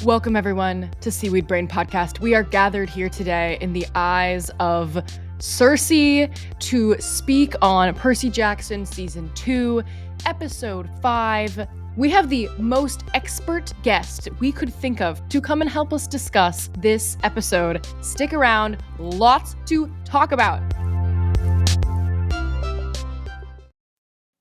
Welcome, everyone, to Seaweed Brain Podcast. We are gathered here today in the eyes of Cersei to speak on Percy Jackson Season 2, Episode 5. We have the most expert guest we could think of to come and help us discuss this episode. Stick around, lots to talk about.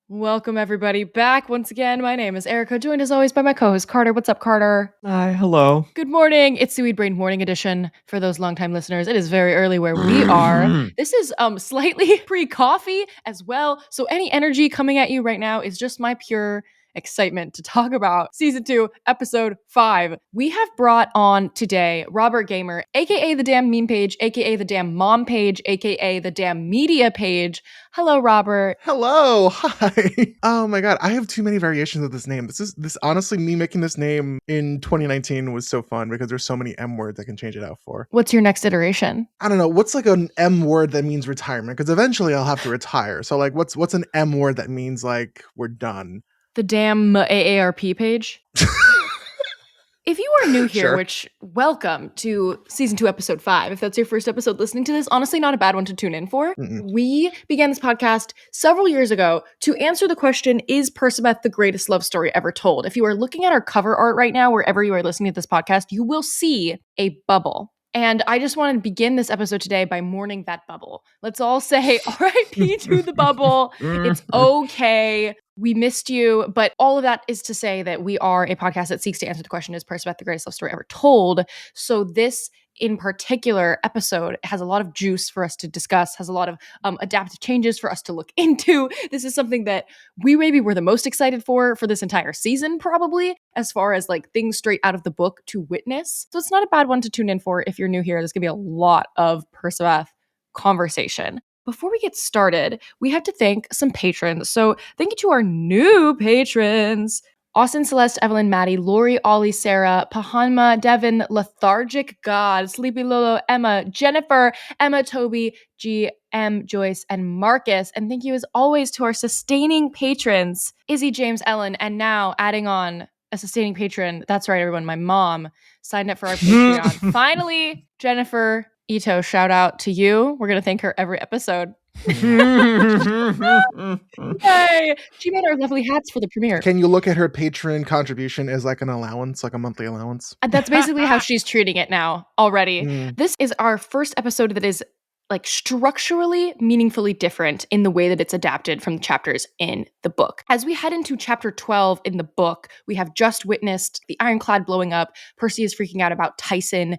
Welcome, everybody, back once again. My name is Erica, joined as always by my co-host Carter. What's up, Carter? Hi, hello. Good morning. It's Seaweed Brain Morning Edition for those longtime listeners. It is very early where we are. This is slightly pre-coffee as well. So any energy coming at you right now is just my pure excitement to talk about Season 2, Episode 5. We have brought on today Robert Gamer, aka the damn meme page, aka the damn mom page, aka the damn media page. Hello, Robert. Hello. Hi. Oh my god, I have too many variations of this name. This honestly, me making this name in 2019 was so fun because there's so many M words I can change it out for. What's your next iteration? I don't know. What's like an M word that means retirement? Because eventually I'll have to retire. So like what's an M word that means like we're done? The damn AARP page. If you are new here, Sure. which welcome to Season 2, Episode 5. If that's your first episode listening to this, honestly not a bad one to tune in for. We began this podcast several years ago to answer the question, is Percabeth the greatest love story ever told? If you are looking at our cover art right now, wherever you are listening to this podcast, you will see a bubble. And I just want to begin this episode today by mourning that bubble. Let's all say RIP to the bubble. It's okay. We missed you. But all of that is to say that we are a podcast that seeks to answer the question, is Percabeth the greatest love story ever told? So this in particular episode has a lot of juice for us to discuss, has a lot of adaptive changes for us to look into. This is something that we maybe were the most excited for this entire season, probably, as far as like things straight out of the book to witness. So it's not a bad one to tune in for if you're new here. There's gonna be a lot of Percabeth conversation. Before we get started, we have to thank some patrons. So thank you to our new patrons: Austin, Celeste, Evelyn, Maddie, Lori, Ollie, Sarah, Pahanma, Devin, Lethargic God, Sleepy Lolo, Emma, Jennifer, Emma, Toby, GM, Joyce, and Marcus. And thank you as always to our sustaining patrons, Izzy, James, Ellen, and now adding on a sustaining patron. That's right, everyone. My mom signed up for our Patreon. Finally, Jennifer Ito, shout out to you. We're going to thank her every episode. Yay! She made our lovely hats for the premiere. Can you look at her Patreon contribution as like an allowance, like a monthly allowance? That's basically how she's treating it now already. This is our first episode that is like structurally meaningfully different in the way that it's adapted from the chapters in the book. As we head into chapter 12 in the book, we have just witnessed the Ironclad blowing up. Percy is freaking out about Tyson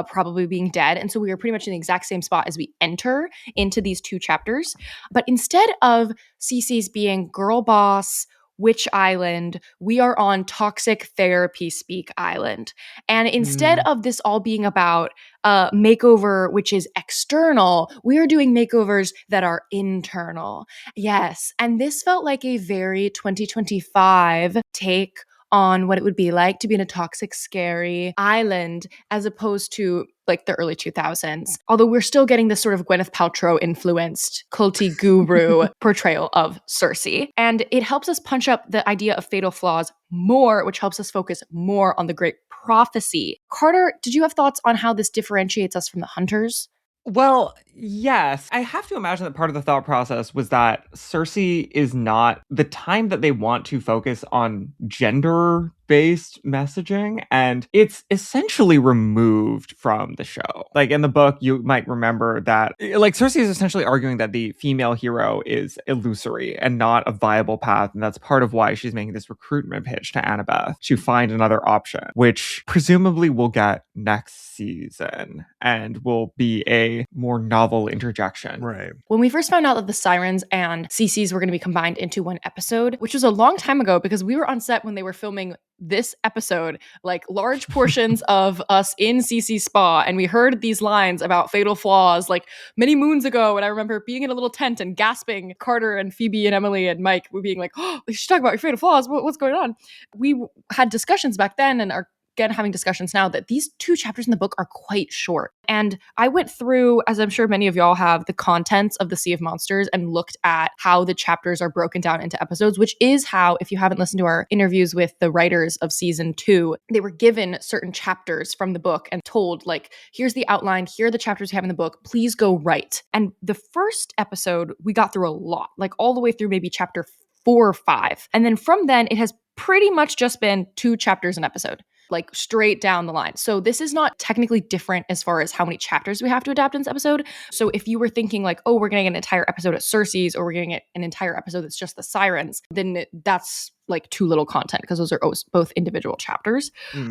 probably being dead. And so we are pretty much in the exact same spot as we enter into these two chapters. But instead of Cece's being girl boss, Witch Island, we are on Toxic Therapy Speak Island. And instead of this all being about makeover, which is external, we are doing makeovers that are internal. Yes. And this felt like a very 2025 take on what it would be like to be in a toxic, scary island, as opposed to like the early 2000s. Although we're still getting this sort of Gwyneth Paltrow influenced culty guru portrayal of Cersei. And it helps us punch up the idea of fatal flaws more, which helps us focus more on the great prophecy. Carter, did you have thoughts on how this differentiates us from the Hunters? Well, yes. I have to imagine that part of the thought process was that Cersei is not the time that they want to focus on gender-based messaging, and it's essentially removed from the show. Like in the book, you might remember that like Cersei is essentially arguing that the female hero is illusory and not a viable path, and that's part of why she's making this recruitment pitch to Annabeth to find another option, which presumably we'll get next season and will be a more novel interjection. Right. When we first found out that the Sirens and CCs were going to be combined into one episode, which was a long time ago because we were on set when they were filming this episode, like large portions of us in CC Spa, and we heard these lines about fatal flaws like many moons ago. And I remember being in a little tent and gasping, Carter and Phoebe and Emily and Mike were being like, oh, you should talk about your fatal flaws. What's going on? We had discussions back then, and our again having discussions now that these 2 chapters in the book are quite short. And I went through, as I'm sure many of y'all have, the contents of the Sea of Monsters and looked at how the chapters are broken down into episodes, which is how, if you haven't listened to our interviews with the writers of season 2, they were given certain chapters from the book and told, like, here's the outline, here are the chapters we have in the book, please go write. And the first episode, we got through a lot, like all the way through maybe chapter 4 or 5. And then from then, it has pretty much just been 2 chapters an episode, like straight down the line. So this is not technically different as far as how many chapters we have to adapt in this episode. So if you were thinking like, oh, we're getting an entire episode at Cersei's, or we're getting an entire episode that's just the Sirens, then that's like too little content, because those are both individual chapters.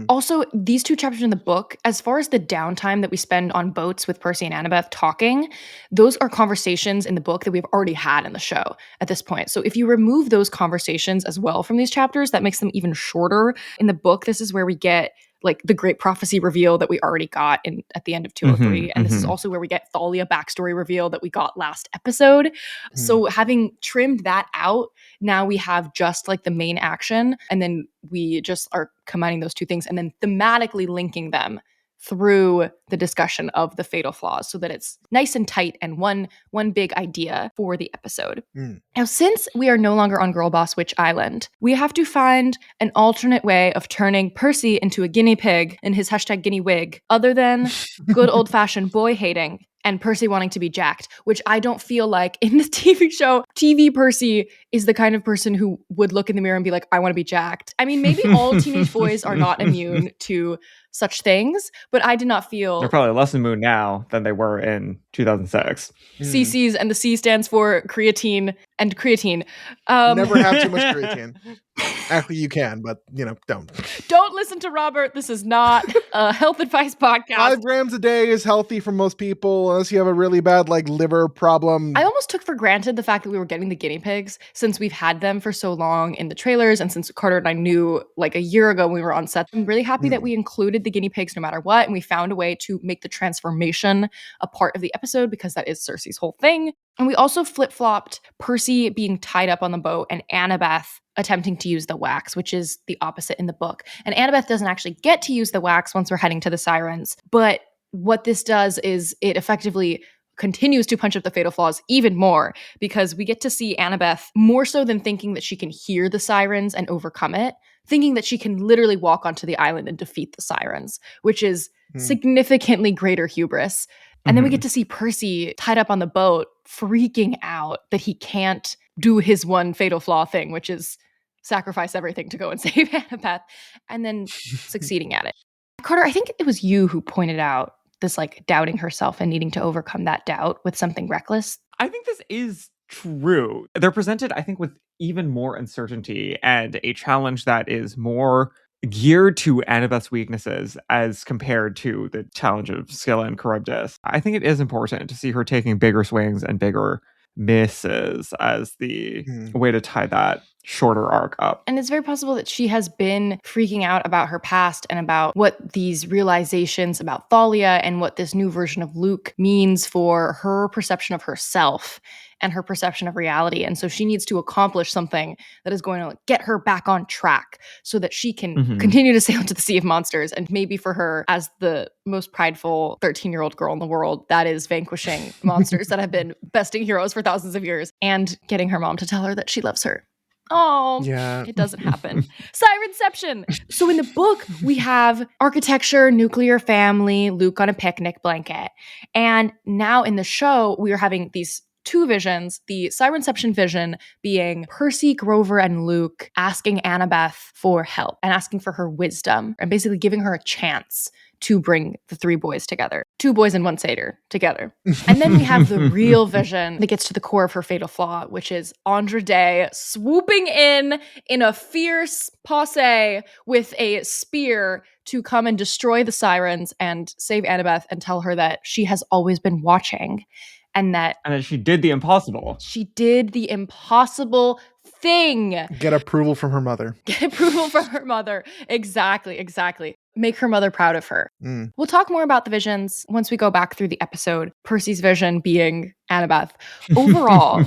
Also, these 2 chapters in the book, as far as the downtime that we spend on boats with Percy and Annabeth talking, those are conversations in the book that we've already had in the show at this point. So if you remove those conversations as well from these chapters, that makes them even shorter. In the book, this is where we get like the great prophecy reveal that we already got at the end of 203. And this is also where we get Thalia backstory reveal that we got last episode. So having trimmed that out, now we have just like the main action, and then we just are combining those 2 things and then thematically linking them through the discussion of the fatal flaws, so that it's nice and tight and one big idea for the episode. Now, since we are no longer on Girl Boss Witch Island, we have to find an alternate way of turning Percy into a guinea pig in his #guinea wig, other than good old-fashioned boy hating and Percy wanting to be jacked, which I don't feel like in the TV show, TV Percy is the kind of person who would look in the mirror and be like, I want to be jacked. I mean, maybe all teenage boys are not immune to such things, but I did not feel... They're probably less in the mood now than they were in 2006. CCs, and the C stands for creatine and creatine. Never have too much creatine. Actually, you can, but, don't. Don't listen to Robert. This is not a health advice podcast. 5 grams a day is healthy for most people, unless you have a really bad, liver problem. I almost took for granted the fact that we were getting the guinea pigs, since we've had them for so long in the trailers, and since Carter and I knew, a year ago when we were on set. I'm really happy that we included the guinea pigs no matter what, and we found a way to make the transformation a part of the episode, because that is Cersei's whole thing. And we also flip-flopped Percy being tied up on the boat and Annabeth attempting to use the wax, which is the opposite in the book. And Annabeth doesn't actually get to use the wax once we're heading to the Sirens. But what this does is it effectively continues to punch up the fatal flaws even more, because we get to see Annabeth, more so than thinking that she can hear the Sirens and overcome it, thinking that she can literally walk onto the island and defeat the Sirens, which is significantly greater hubris. And then we get to see Percy tied up on the boat, freaking out that he can't do his one fatal flaw thing, which is sacrifice everything to go and save Annabeth, and then succeeding at it. Carter, I think it was you who pointed out this doubting herself and needing to overcome that doubt with something reckless. I think this is true. They're presented, I think, with even more uncertainty and a challenge that is more geared to Annabeth's weaknesses as compared to the challenge of Scylla and Charybdis. I think it is important to see her taking bigger swings and bigger misses as the way to tie that shorter arc up. And it's very possible that she has been freaking out about her past and about what these realizations about Thalia and what this new version of Luke means for her perception of herself and her perception of reality. And so she needs to accomplish something that is going to get her back on track so that she can continue to sail into the Sea of Monsters. And maybe for her, as the most prideful 13-year-old girl in the world, that is vanquishing monsters that have been besting heroes for thousands of years and getting her mom to tell her that she loves her. Oh, yeah. It doesn't happen. Sirenception. So in the book, we have architecture, nuclear family, Luke on a picnic blanket. And now in the show, we are having these 2 visions, the Sirenception vision being Percy, Grover, and Luke asking Annabeth for help and asking for her wisdom and basically giving her a chance to bring the 3 boys together. 2 boys and 1 satyr together. And then we have the real vision that gets to the core of her fatal flaw, which is Andra Day swooping in a fierce posse with a spear to come and destroy the Sirens and save Annabeth and tell her that she has always been watching. And that she did the impossible. She did the impossible thing. Get approval from her mother. Get approval from her mother. Exactly. Make her mother proud of her. We'll talk more about the visions once we go back through the episode. Percy's vision being Annabeth. Overall,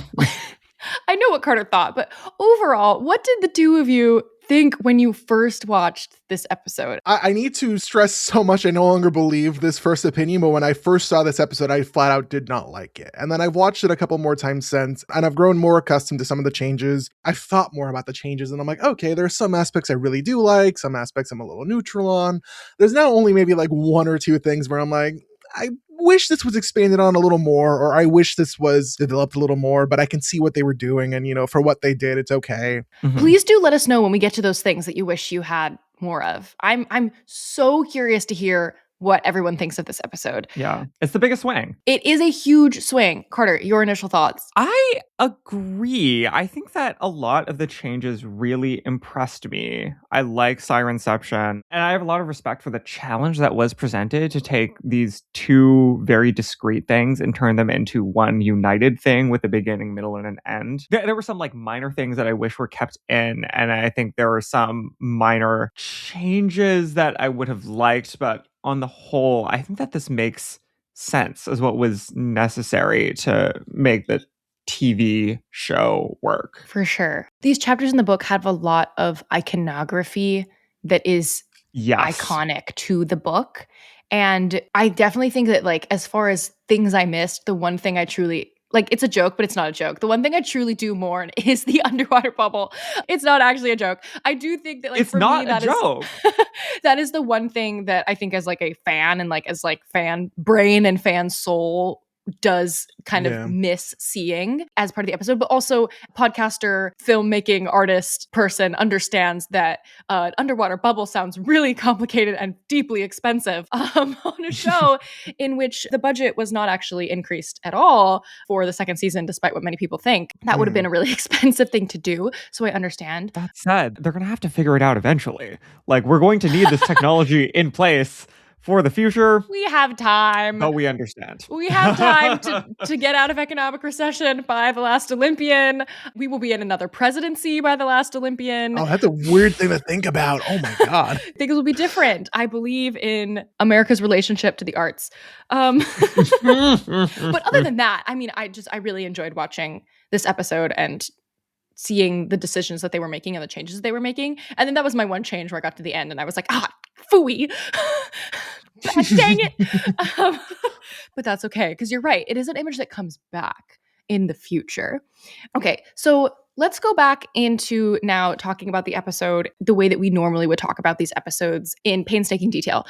I know what Carter thought, but overall, what did the 2 of you think when you first watched this episode? I need to stress so much I no longer believe this first opinion, but when I first saw this episode, I flat out did not like it. And then I've watched it a couple more times since, and I've grown more accustomed to some of the changes. I've thought more about the changes, and I'm like, okay, there's some aspects I really do like, some aspects I'm a little neutral on. There's now only maybe like one or two things where I'm like, I wish this was expanded on a little more, or I wish this was developed a little more, but I can see what they were doing, and for what they did, it's okay. Mhm. Please do let us know when we get to those things that you wish you had more of. I'm so curious to hear what everyone thinks of this episode. Yeah, it's the biggest swing. It is a huge swing. Carter, your initial thoughts? I agree. I think that a lot of the changes really impressed me. I like Sirenception, and I have a lot of respect for the challenge that was presented to take these two very discrete things and turn them into one united thing with a beginning, middle, and an end. There were some like minor things that I wish were kept in, and I think there were some minor changes that I would have liked, but on the whole, I think that this makes sense as what was necessary to make the TV show work. For sure. These chapters in the book have a lot of iconography that is iconic to the book. And I definitely think that, like, as far as things I missed, the one thing I truly... Like, it's a joke, but it's not a joke. The one thing I truly do mourn is the underwater bubble. It's not actually a joke. I do think that, like, it's for not me, that a joke. that is the one thing that I think as, like, a fan and, like, as, like, fan brain and fan soul does kind of miss seeing as part of the episode, but also podcaster, filmmaking artist person understands that an underwater bubble sounds really complicated and deeply expensive on a show in which the budget was not actually increased at all for the second season, despite what many people think. That would have been a really expensive thing to do, so I understand. That said, they're going to have to figure it out eventually. Like, we're going to need this technology in place for the future. We have time. But we understand. We have time to get out of economic recession by the last Olympian. We will be in another presidency by the last Olympian. Oh, that's a weird thing to think about. Oh my God. Things will be different. I believe in America's relationship to the arts. But other than that, I mean, I really enjoyed watching this episode and seeing the decisions that they were making and the changes they were making. And then that was my one change where I got to the end and I was like, phooey. God dang it. But that's okay, because you're right. It is an image that comes back in the future. Okay, so let's go back into now talking about the episode the way that we normally would talk about these episodes in painstaking detail.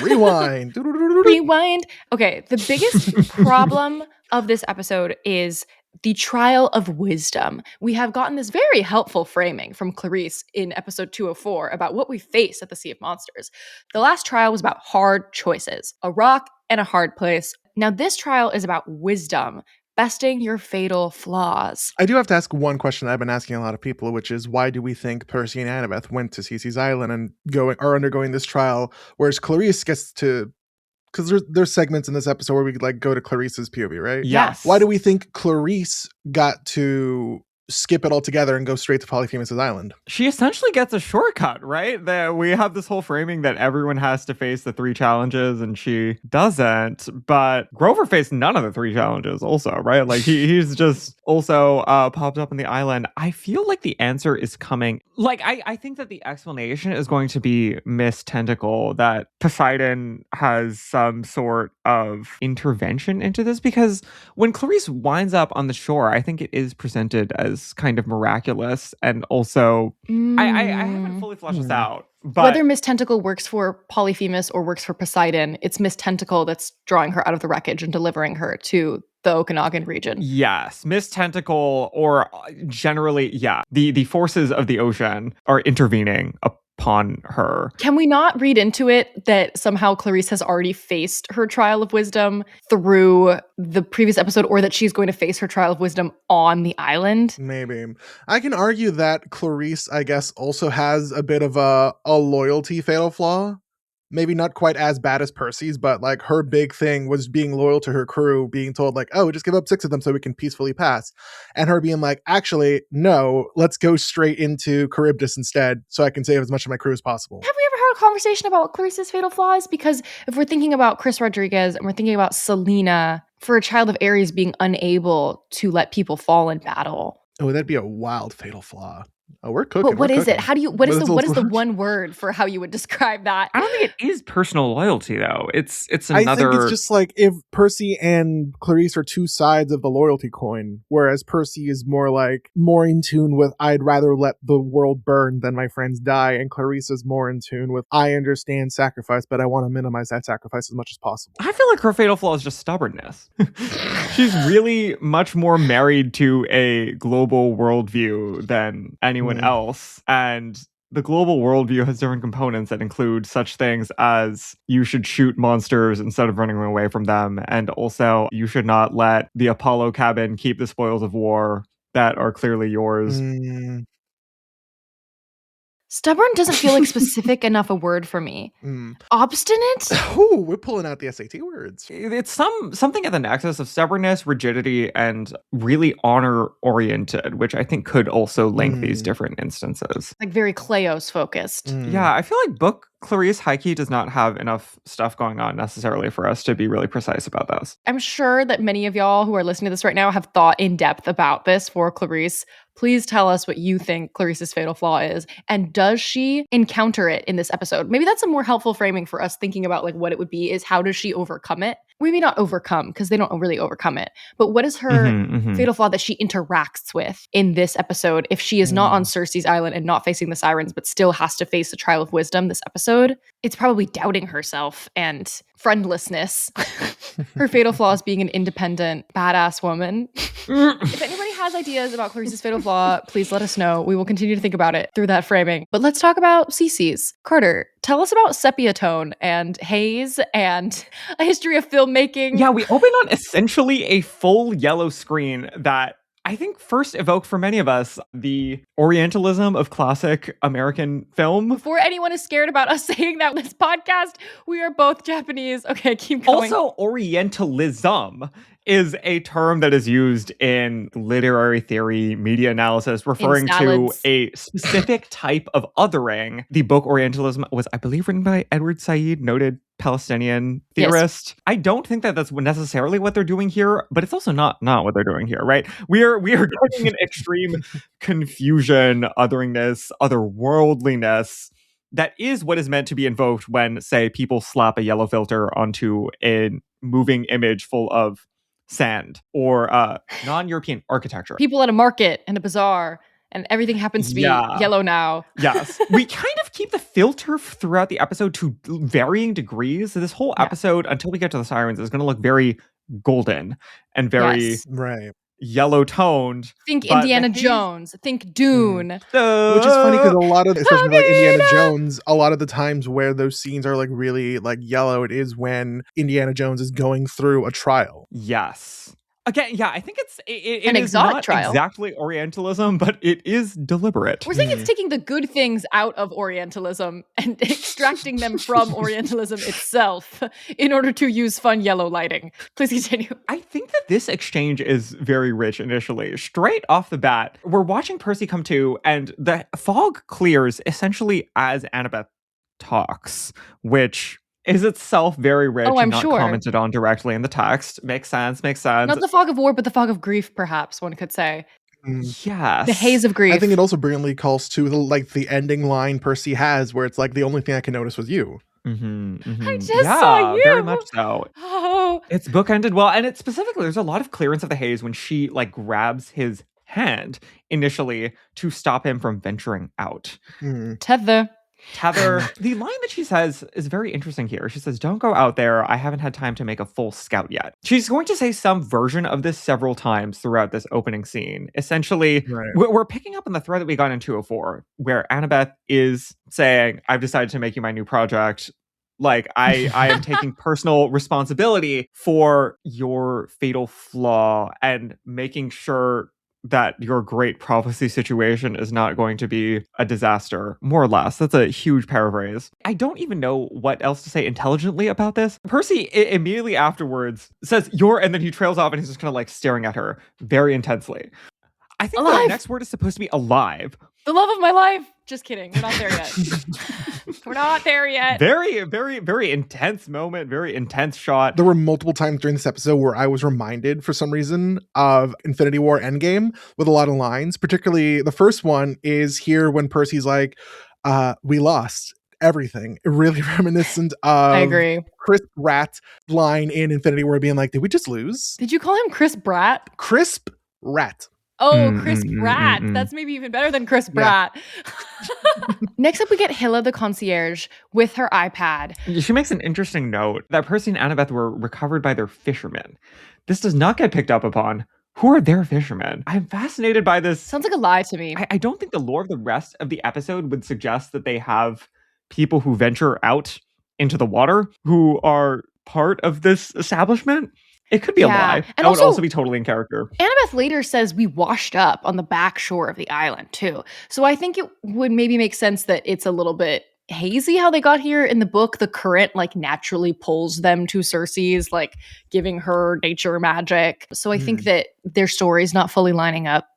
Rewind. Rewind. Okay, the biggest problem of this episode is the trial of wisdom. We have gotten this very helpful framing from Clarice in episode 204 about what we face at the Sea of Monsters. The last trial was about hard choices, a rock and a hard place. Now this trial is about wisdom, besting your fatal flaws. I do have to ask one question that I've been asking a lot of people, which is, why do we think Percy and Annabeth went to Cece's Island and are undergoing this trial, whereas Clarice gets to... Because there's segments in this episode where we like go to Clarice's POV, right? Yes. Why do we think Clarice got to skip it all together and go straight to Polyphemus' island? She essentially gets a shortcut, right? That we have this whole framing that everyone has to face the 3 challenges and she doesn't. But Grover faced none of the 3 challenges also, right? Like he's just also popped up on the island. I feel like the answer is coming. Like I think that the explanation is going to be Miss Tentacle, that Poseidon has some sort of intervention into this, because when Clarice winds up on the shore, I think it is presented as kind of miraculous, and also I haven't fully fleshed this out, but whether Miss Tentacle works for Polyphemus or works for Poseidon, it's Miss Tentacle that's drawing her out of the wreckage and delivering her to the Okanagan region. Yes, Miss Tentacle, or generally, the forces of the ocean are intervening upon her. Can we not read into it that somehow Clarice has already faced her trial of wisdom through the previous episode, or that she's going to face her trial of wisdom on the island? Maybe. I can argue that Clarice, I guess, also has a bit of a loyalty fatal flaw. Maybe not quite as bad as Percy's, but like her big thing was being loyal to her crew, being told like, oh, just give up 6 of them so we can peacefully pass. And her being like, actually, no, let's go straight into Charybdis instead so I can save as much of my crew as possible. Have we ever had a conversation about Clarice's fatal flaws? Because if we're thinking about Chris Rodriguez and we're thinking about Selena, for a child of Aries being unable to let people fall in battle. Oh, that'd be a wild fatal flaw. Oh, we're cooking. But what is it? What is the word? one word for how you would describe that? I don't think it is personal loyalty, though. It's another. I think it's just like if Percy and Clarice are two sides of the loyalty coin, whereas Percy is more in tune with I'd rather let the world burn than my friends die, and Clarice is more in tune with I understand sacrifice, but I want to minimize that sacrifice as much as possible. I feel like her fatal flaw is just stubbornness. She's really much more married to a global worldview than anyone else. And the global worldview has different components that include such things as you should shoot monsters instead of running away from them. And also, you should not let the Apollo cabin keep the spoils of war that are clearly yours. Stubborn doesn't feel like specific enough a word for me. Obstinate? Oh, we're pulling out the SAT words. It's something at the nexus of stubbornness, rigidity, and really honor-oriented, which I think could also link these different instances. Like very Cleos focused. Yeah, I feel like book Clarice Heike does not have enough stuff going on necessarily for us to be really precise about this. I'm sure that many of y'all who are listening to this right now have thought in depth about this for Clarice. Please tell us what you think Clarice's fatal flaw is. And does she encounter it in this episode? Maybe that's a more helpful framing for us thinking about like what it would be is how does she overcome it? We may not overcome because they don't really overcome it. But what is her fatal flaw that she interacts with in this episode if she is not on Cersei's island and not facing the sirens, but still has to face the trial of wisdom this episode? It's probably doubting herself and friendlessness. Her fatal flaw is being an independent, badass woman. If anybody has ideas about Clarice's fatal flaw, please let us know. We will continue to think about it through that framing. But let's talk about CC's. Carter, tell us about sepia tone and haze and a history of filmmaking. Yeah, we open on essentially a full yellow screen that I think first evoked for many of us the Orientalism of classic American film. Before anyone is scared about us saying that in this podcast, we are both Japanese. Okay, keep going. Also, Orientalism is a term that is used in literary theory, media analysis, referring to a specific type of othering. The book Orientalism was, I believe, written by Edward Said, noted Palestinian theorist. Yes. I don't think that that's necessarily what they're doing here, but it's also not what they're doing here, right? We are getting an extreme confusion, otheringness, otherworldliness. That is what is meant to be invoked when, say, people slap a yellow filter onto a moving image full of sand or non-European architecture. People at a market and a bazaar, and everything happens to be yellow now. Yes. We kind of keep the filter throughout the episode to varying degrees. So this whole episode, until we get to the sirens, is going to look very golden and very yellow toned. Think Indiana Jones. Think Dune. Which is funny because a lot of, especially like Indiana Jones, a lot of the times where those scenes are like really like yellow, it is when Indiana Jones is going through a trial. Yes. Again, yeah, I think it an is exotic not trial. Exactly Orientalism, but it is deliberate. We're saying it's taking the good things out of Orientalism and extracting them from Orientalism itself in order to use fun yellow lighting. Please continue. I think that this exchange is very rich initially. Straight off the bat, we're watching Percy come to, and the fog clears essentially as Annabeth talks, which is itself very rich and not commented on directly in the text. Makes sense. Not the fog of war, but the fog of grief, perhaps, one could say. Yes. The haze of grief. I think it also brilliantly calls to the ending line Percy has, where it's like, the only thing I can notice was you. I just saw you. Very much so. Oh. It's bookended well, and it's specifically, there's a lot of clearance of the haze when she like grabs his hand initially to stop him from venturing out. Tether. The line that she says is very interesting here. She says, "Don't go out there. I haven't had time to make a full scout yet." She's going to say some version of this several times throughout this opening scene. Essentially, we're picking up on the thread that we got in 204, where Annabeth is saying, "I've decided to make you my new project. Like, I am taking personal responsibility for your fatal flaw and making sure that your great prophecy situation is not going to be a disaster," more or less. That's a huge paraphrase. I don't even know what else to say intelligently about this. Percy immediately afterwards says, and then he trails off and he's just kind of like staring at her very intensely. I think the next word is supposed to be alive. The love of my life. Just kidding. We're not there yet. We're not there yet. Very, very, very intense moment, very intense shot. There were multiple times during this episode where I was reminded for some reason of Infinity War Endgame with a lot of lines. Particularly the first one is here when Percy's like, we lost everything. Really reminiscent of I agree. Chris Pratt line in Infinity War being like, did we just lose? Did you call him Chris Pratt? Crisp Rat. Oh, Chris Pratt. That's maybe even better than Chris Pratt. Next up, we get Hilla the concierge with her iPad. She makes an interesting note that Percy and Annabeth were recovered by their fishermen. This does not get picked up upon. Who are their fishermen? I'm fascinated by this. Sounds like a lie to me. I don't think the lore of the rest of the episode would suggest that they have people who venture out into the water who are part of this establishment. It could be a lie. And that would also be totally in character. Annabeth later says we washed up on the back shore of the island too. So I think it would maybe make sense that it's a little bit hazy how they got here. In the book, the current like naturally pulls them to Cersei's, like giving her nature magic. So I think that their story's not fully lining up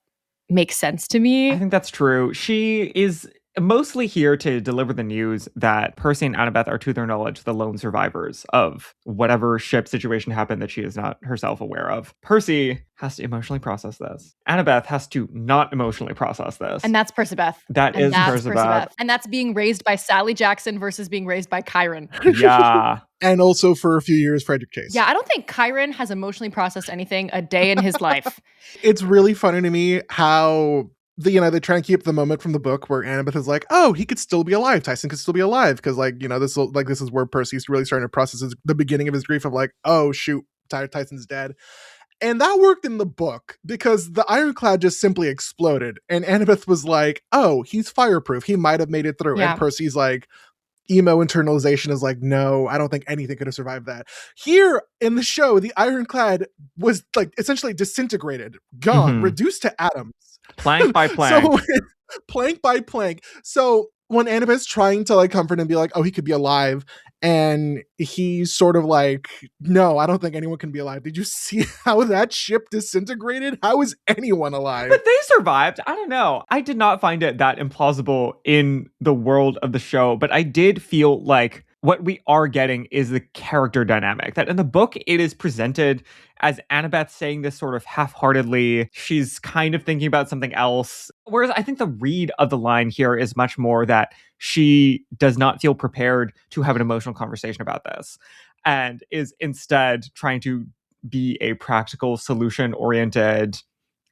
makes sense to me. I think that's true. She is mostly here to deliver the news that Percy and Annabeth are, to their knowledge, the lone survivors of whatever ship situation happened that she is not herself aware of. Percy has to emotionally process this. Annabeth has to not emotionally process this. And that's Percabeth. That is Percabeth. And that's being raised by Sally Jackson versus being raised by Chiron. Yeah. And also for a few years, Frederick Chase. Yeah, I don't think Chiron has emotionally processed anything a day in his life. It's really funny to me how they try and keep the moment from the book where Annabeth is like, oh, he could still be alive. Tyson could still be alive. Because this is where Percy's really starting to process the beginning of his grief of like, oh, shoot, Tyson's dead. And that worked in the book because the ironclad just simply exploded. And Annabeth was like, oh, he's fireproof. He might have made it through. Yeah. And Percy's like, emo internalization is like, no, I don't think anything could have survived that. Here in the show, the ironclad was like essentially disintegrated, gone, reduced to atoms. Plank by plank. Plank by plank. So when Annabeth's trying to like comfort and be like, oh, he could be alive, and he's sort of like, no, I don't think anyone can be alive. Did you see how that ship disintegrated? How is anyone alive? But they survived. I don't know. I did not find it that implausible in the world of the show, but I did feel like what we are getting is the character dynamic. That in the book, it is presented as Annabeth saying this sort of half-heartedly. She's kind of thinking about something else. Whereas I think the read of the line here is much more that she does not feel prepared to have an emotional conversation about this and is instead trying to be a practical, solution-oriented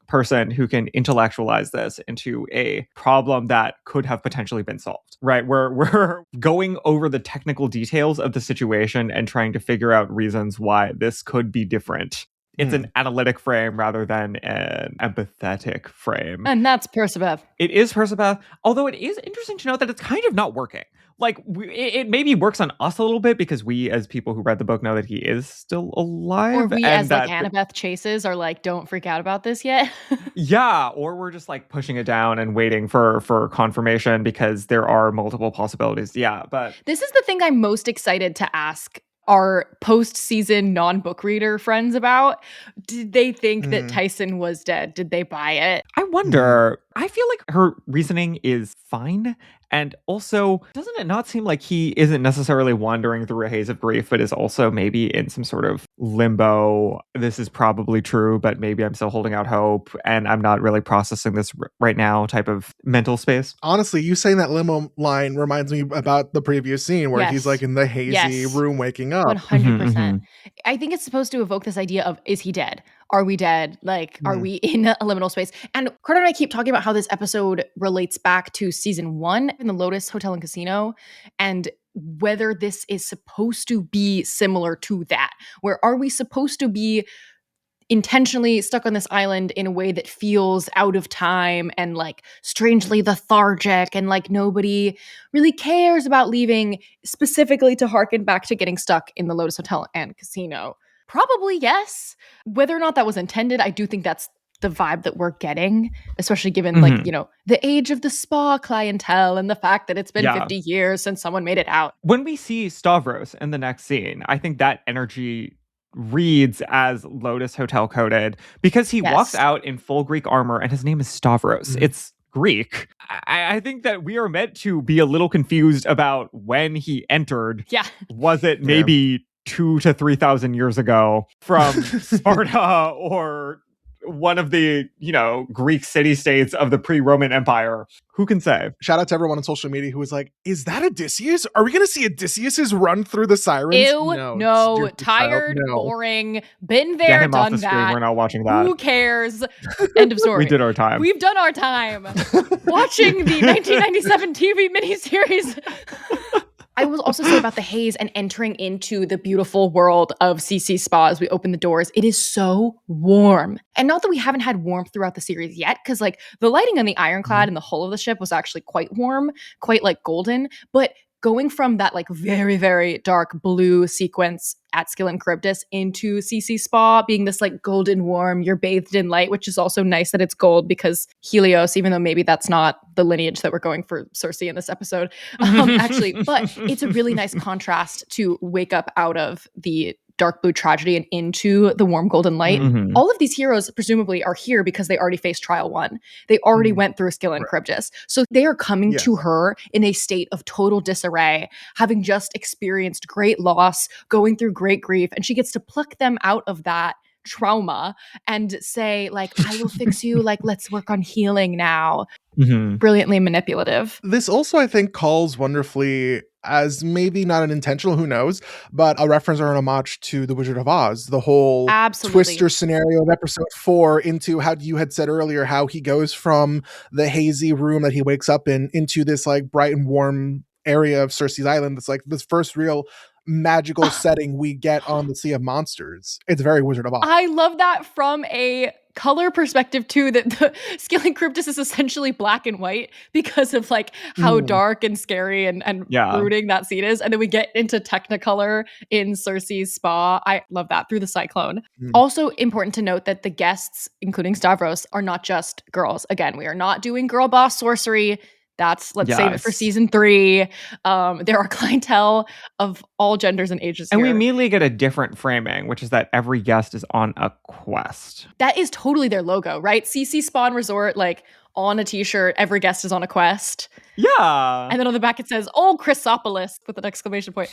person who can intellectualize this into a problem that could have potentially been solved, right? We're going over the technical details of the situation and trying to figure out reasons why this could be different. It's an analytic frame rather than an empathetic frame. And that's Percabeth. It is Percabeth, although it is interesting to note that it's kind of not working. Like, it maybe works on us a little bit because we, as people who read the book, know that he is still alive. Or we, as like Annabeth chases, are like, don't freak out about this yet. Yeah, or we're just like pushing it down and waiting for confirmation because there are multiple possibilities. Yeah, but this is the thing I'm most excited to ask our post-season non-book reader friends about. Did they think that Tyson was dead? Did they buy it? I wonder. I feel like her reasoning is fine. And also, doesn't it not seem like he isn't necessarily wandering through a haze of grief, but is also maybe in some sort of limbo? This is probably true, but maybe I'm still holding out hope and I'm not really processing this right now type of mental space. Honestly, you saying that limbo line reminds me about the previous scene where he's like in the hazy room waking up. 100%. I think it's supposed to evoke this idea of, is he dead? Are we dead? Like, are we in a liminal space? And Carter and I keep talking about how this episode relates back to season 1 in the Lotus Hotel and Casino, and whether this is supposed to be similar to that. Where are we supposed to be intentionally stuck on this island in a way that feels out of time and like strangely lethargic and like nobody really cares about leaving, specifically to harken back to getting stuck in the Lotus Hotel and Casino? Probably yes. Whether or not that was intended, I do think that's the vibe that we're getting, especially given like, you know, the age of the spa clientele and the fact that it's been 50 years since someone made it out. When we see Stavros in the next scene, I think that energy reads as Lotus Hotel coded because he walks out in full Greek armor and his name is Stavros. It's Greek. I think that we are meant to be a little confused about when he entered. Yeah. Was it maybe 2,000 to 3,000 years ago from Sparta or one of the, Greek city-states of the pre-Roman Empire? Who can say? Shout out to everyone on social media who was like, is that Odysseus? Are we going to see Odysseus's run through the Sirens? Ew, no. Tired, boring, been there, Get him done off the that. screen. We're not watching that. Who cares? End of story. We did our time. We've done our time. Watching the 1997 TV miniseries. I will also say about the haze and entering into the beautiful world of CC Spa as we open the doors. It is so warm. And not that we haven't had warmth throughout the series yet, because like the lighting on the ironclad and the hull of the ship was actually quite warm, quite like golden. But going from that like very, very dark blue sequence at Skill and Charybdis into CC Spa being this like golden warm, you're bathed in light, which is also nice that it's gold because Helios, even though maybe that's not the lineage that we're going for Cersei in this episode, actually, but it's a really nice contrast to wake up out of the dark blue tragedy and into the warm golden light. Mm-hmm. All of these heroes presumably are here because they already faced trial 1. They already went through Skill and Charybdis. So they are coming to her in a state of total disarray, having just experienced great loss, going through great grief, and she gets to pluck them out of that trauma and say like, I will fix you, like let's work on healing now. Brilliantly manipulative. This also, I think, calls wonderfully as maybe not an intentional, who knows, but a reference or an homage to The Wizard of Oz, the whole Twister scenario of episode 4 into how you had said earlier, how he goes from the hazy room that he wakes up in into this like bright and warm area of Cersei's Island. That's like this first real magical setting we get on the Sea of Monsters. It's very Wizard of Oz. I love that from a color perspective too, that the Skill and Charybdis is essentially black and white because of like how dark and scary and brooding that scene is. And then we get into Technicolor in Cersei's spa. I love that through the cyclone. Also important to note that the guests, including Stavros, are not just girls. Again, we are not doing girl boss sorcery. Let's save it for season 3. There are clientele of all genders and ages and here. we immediately get a different framing, which is that every guest is on a quest. That is totally their logo, right? CC Spawn Resort, like on a t-shirt, every guest is on a quest. Yeah. And then on the back it says, "Old Chrysopolis," with an exclamation point.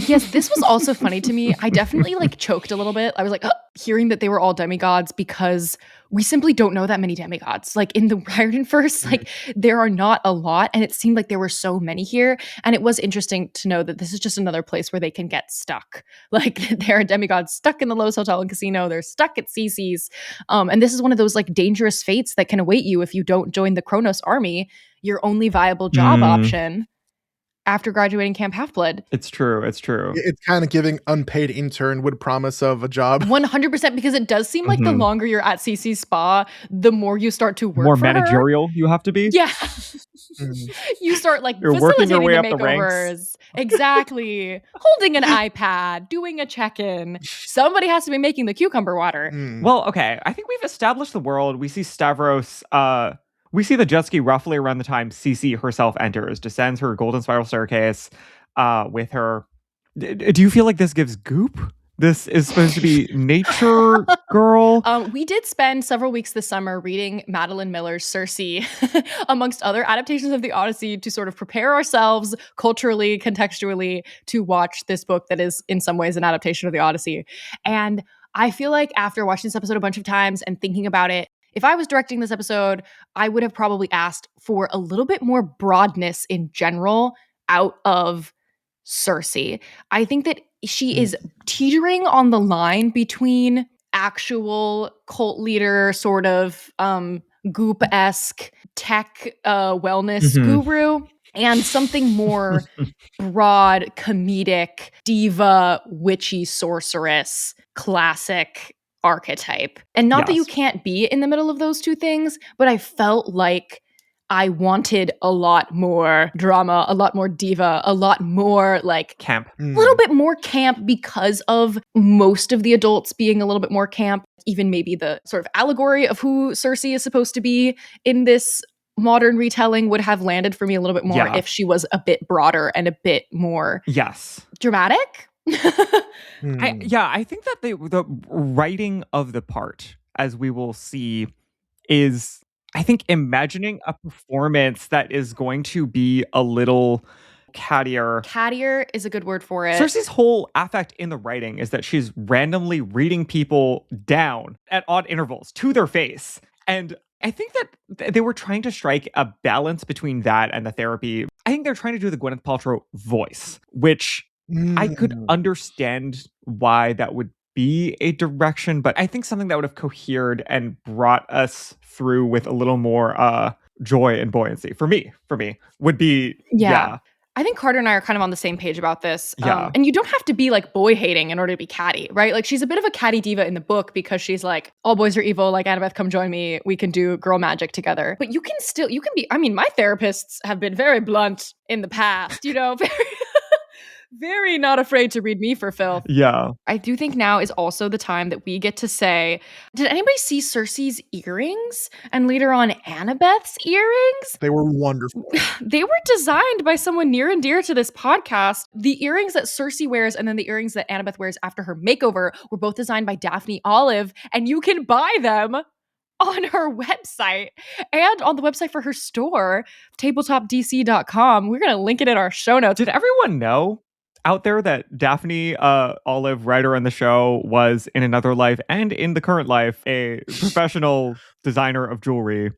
Yes, this was also funny to me. I definitely like choked a little bit. I was like, hearing that they were all demigods because we simply don't know that many demigods. Like in the Riordanverse, like there are not a lot, and it seemed like there were so many here. And it was interesting to know that this is just another place where they can get stuck. Like there are demigods stuck in the Lowe's Hotel and Casino. They're stuck at CC's. And this is one of those like dangerous fates that can await you if you don't join the Kronos army, your only viable job option after graduating Camp Half-Blood. It's true. It's kind of giving unpaid intern with promise of a job. 100%, because it does seem like the longer you're at CC Spa, the more you start to work more for managerial you have to be. Yeah. You start like you're facilitating working your way the up the makeovers. ranks. Exactly. Holding an iPad, doing a check-in. Somebody has to be making the cucumber water. Well, okay. I think we've established the world. We see Stavros, we see the jet ski roughly around the time Cece herself enters, descends her golden spiral staircase with her. Do you feel like this gives goop? This is supposed to be nature girl. We did spend several weeks this summer reading Madeline Miller's Circe, amongst other adaptations of the Odyssey, to sort of prepare ourselves culturally, contextually, to watch this book that is in some ways an adaptation of the Odyssey. And I feel like after watching this episode a bunch of times and thinking about it, if I was directing this episode, I would have probably asked for a little bit more broadness in general out of Circe. I think that she is teetering on the line between actual cult leader, sort of goop-esque tech wellness guru, and something more broad, comedic, diva, witchy sorceress, classic archetype. And not that you can't be in the middle of those two things, but I felt like I wanted a lot more drama, a lot more diva, a lot more like camp. A little bit more camp because of most of the adults being a little bit more camp. Even maybe the sort of allegory of who Circe is supposed to be in this modern retelling would have landed for me a little bit more if she was a bit broader and a bit more dramatic. I think that the writing of the part, as we will see, is I think imagining a performance that is going to be a little cattier. Cattier is a good word for it. Cersei's whole affect in the writing is that she's randomly reading people down at odd intervals to their face. And I think that they were trying to strike a balance between that and the therapy. I think they're trying to do the Gwyneth Paltrow voice, which I could understand why that would be a direction, but I think something that would have cohered and brought us through with a little more joy and buoyancy for me would be yeah. I think Carter and I are kind of on the same page about this. Yeah. And you don't have to be like boy hating in order to be catty, right? Like she's a bit of a catty diva in the book because she's like, all boys are evil. Like Annabeth, come join me. We can do girl magic together. But you can be, I mean, my therapists have been very blunt in the past, very, very not afraid to read me for filth. Yeah. I do think now is also the time that we get to say, did anybody see Cersei's earrings? And later on, Annabeth's earrings? They were wonderful. They were designed by someone near and dear to this podcast. The earrings that Cersei wears and then the earrings that Annabeth wears after her makeover were both designed by Daphne Olive, and you can buy them on her website and on the website for her store, tabletopdc.com. We're going to link it in our show notes. Did everyone know out there that Daphne Olive, writer on the show, was in another life and in the current life a professional designer of jewelry?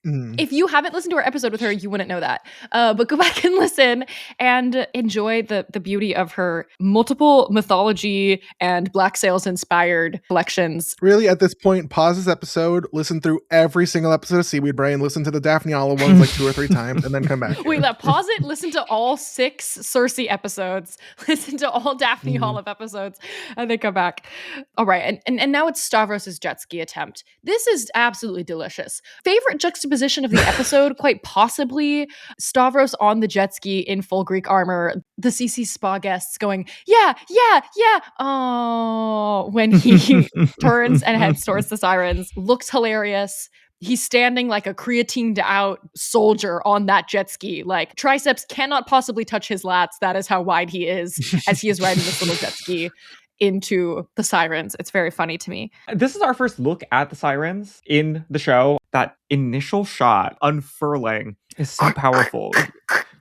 If you haven't listened to our episode with her, you wouldn't know that. But go back and listen and enjoy the beauty of her multiple mythology and Black Sails inspired collections. Really, at this point, pause this episode, listen through every single episode of Seaweed Brain, listen to the Daphne Olive ones like 2 or 3 times, and then come back. Wait, pause it, listen to all 6 Cersei episodes, listen to all Daphne Olive episodes, and then come back. All right, and now it's Stavros' jet ski attempt. This is absolutely delicious. Favorite juxtaposition of the episode, quite possibly Stavros on the jet ski in full Greek armor, the CC spa guests going, yeah, oh, when he turns and heads towards the sirens. Looks hilarious. He's standing like a creatined out soldier on that jet ski. Like triceps cannot possibly touch his lats. That is how wide he is as he is riding this little jet ski into the sirens. It's very funny to me. This is our first look at the sirens in the show. That initial shot unfurling is so powerful.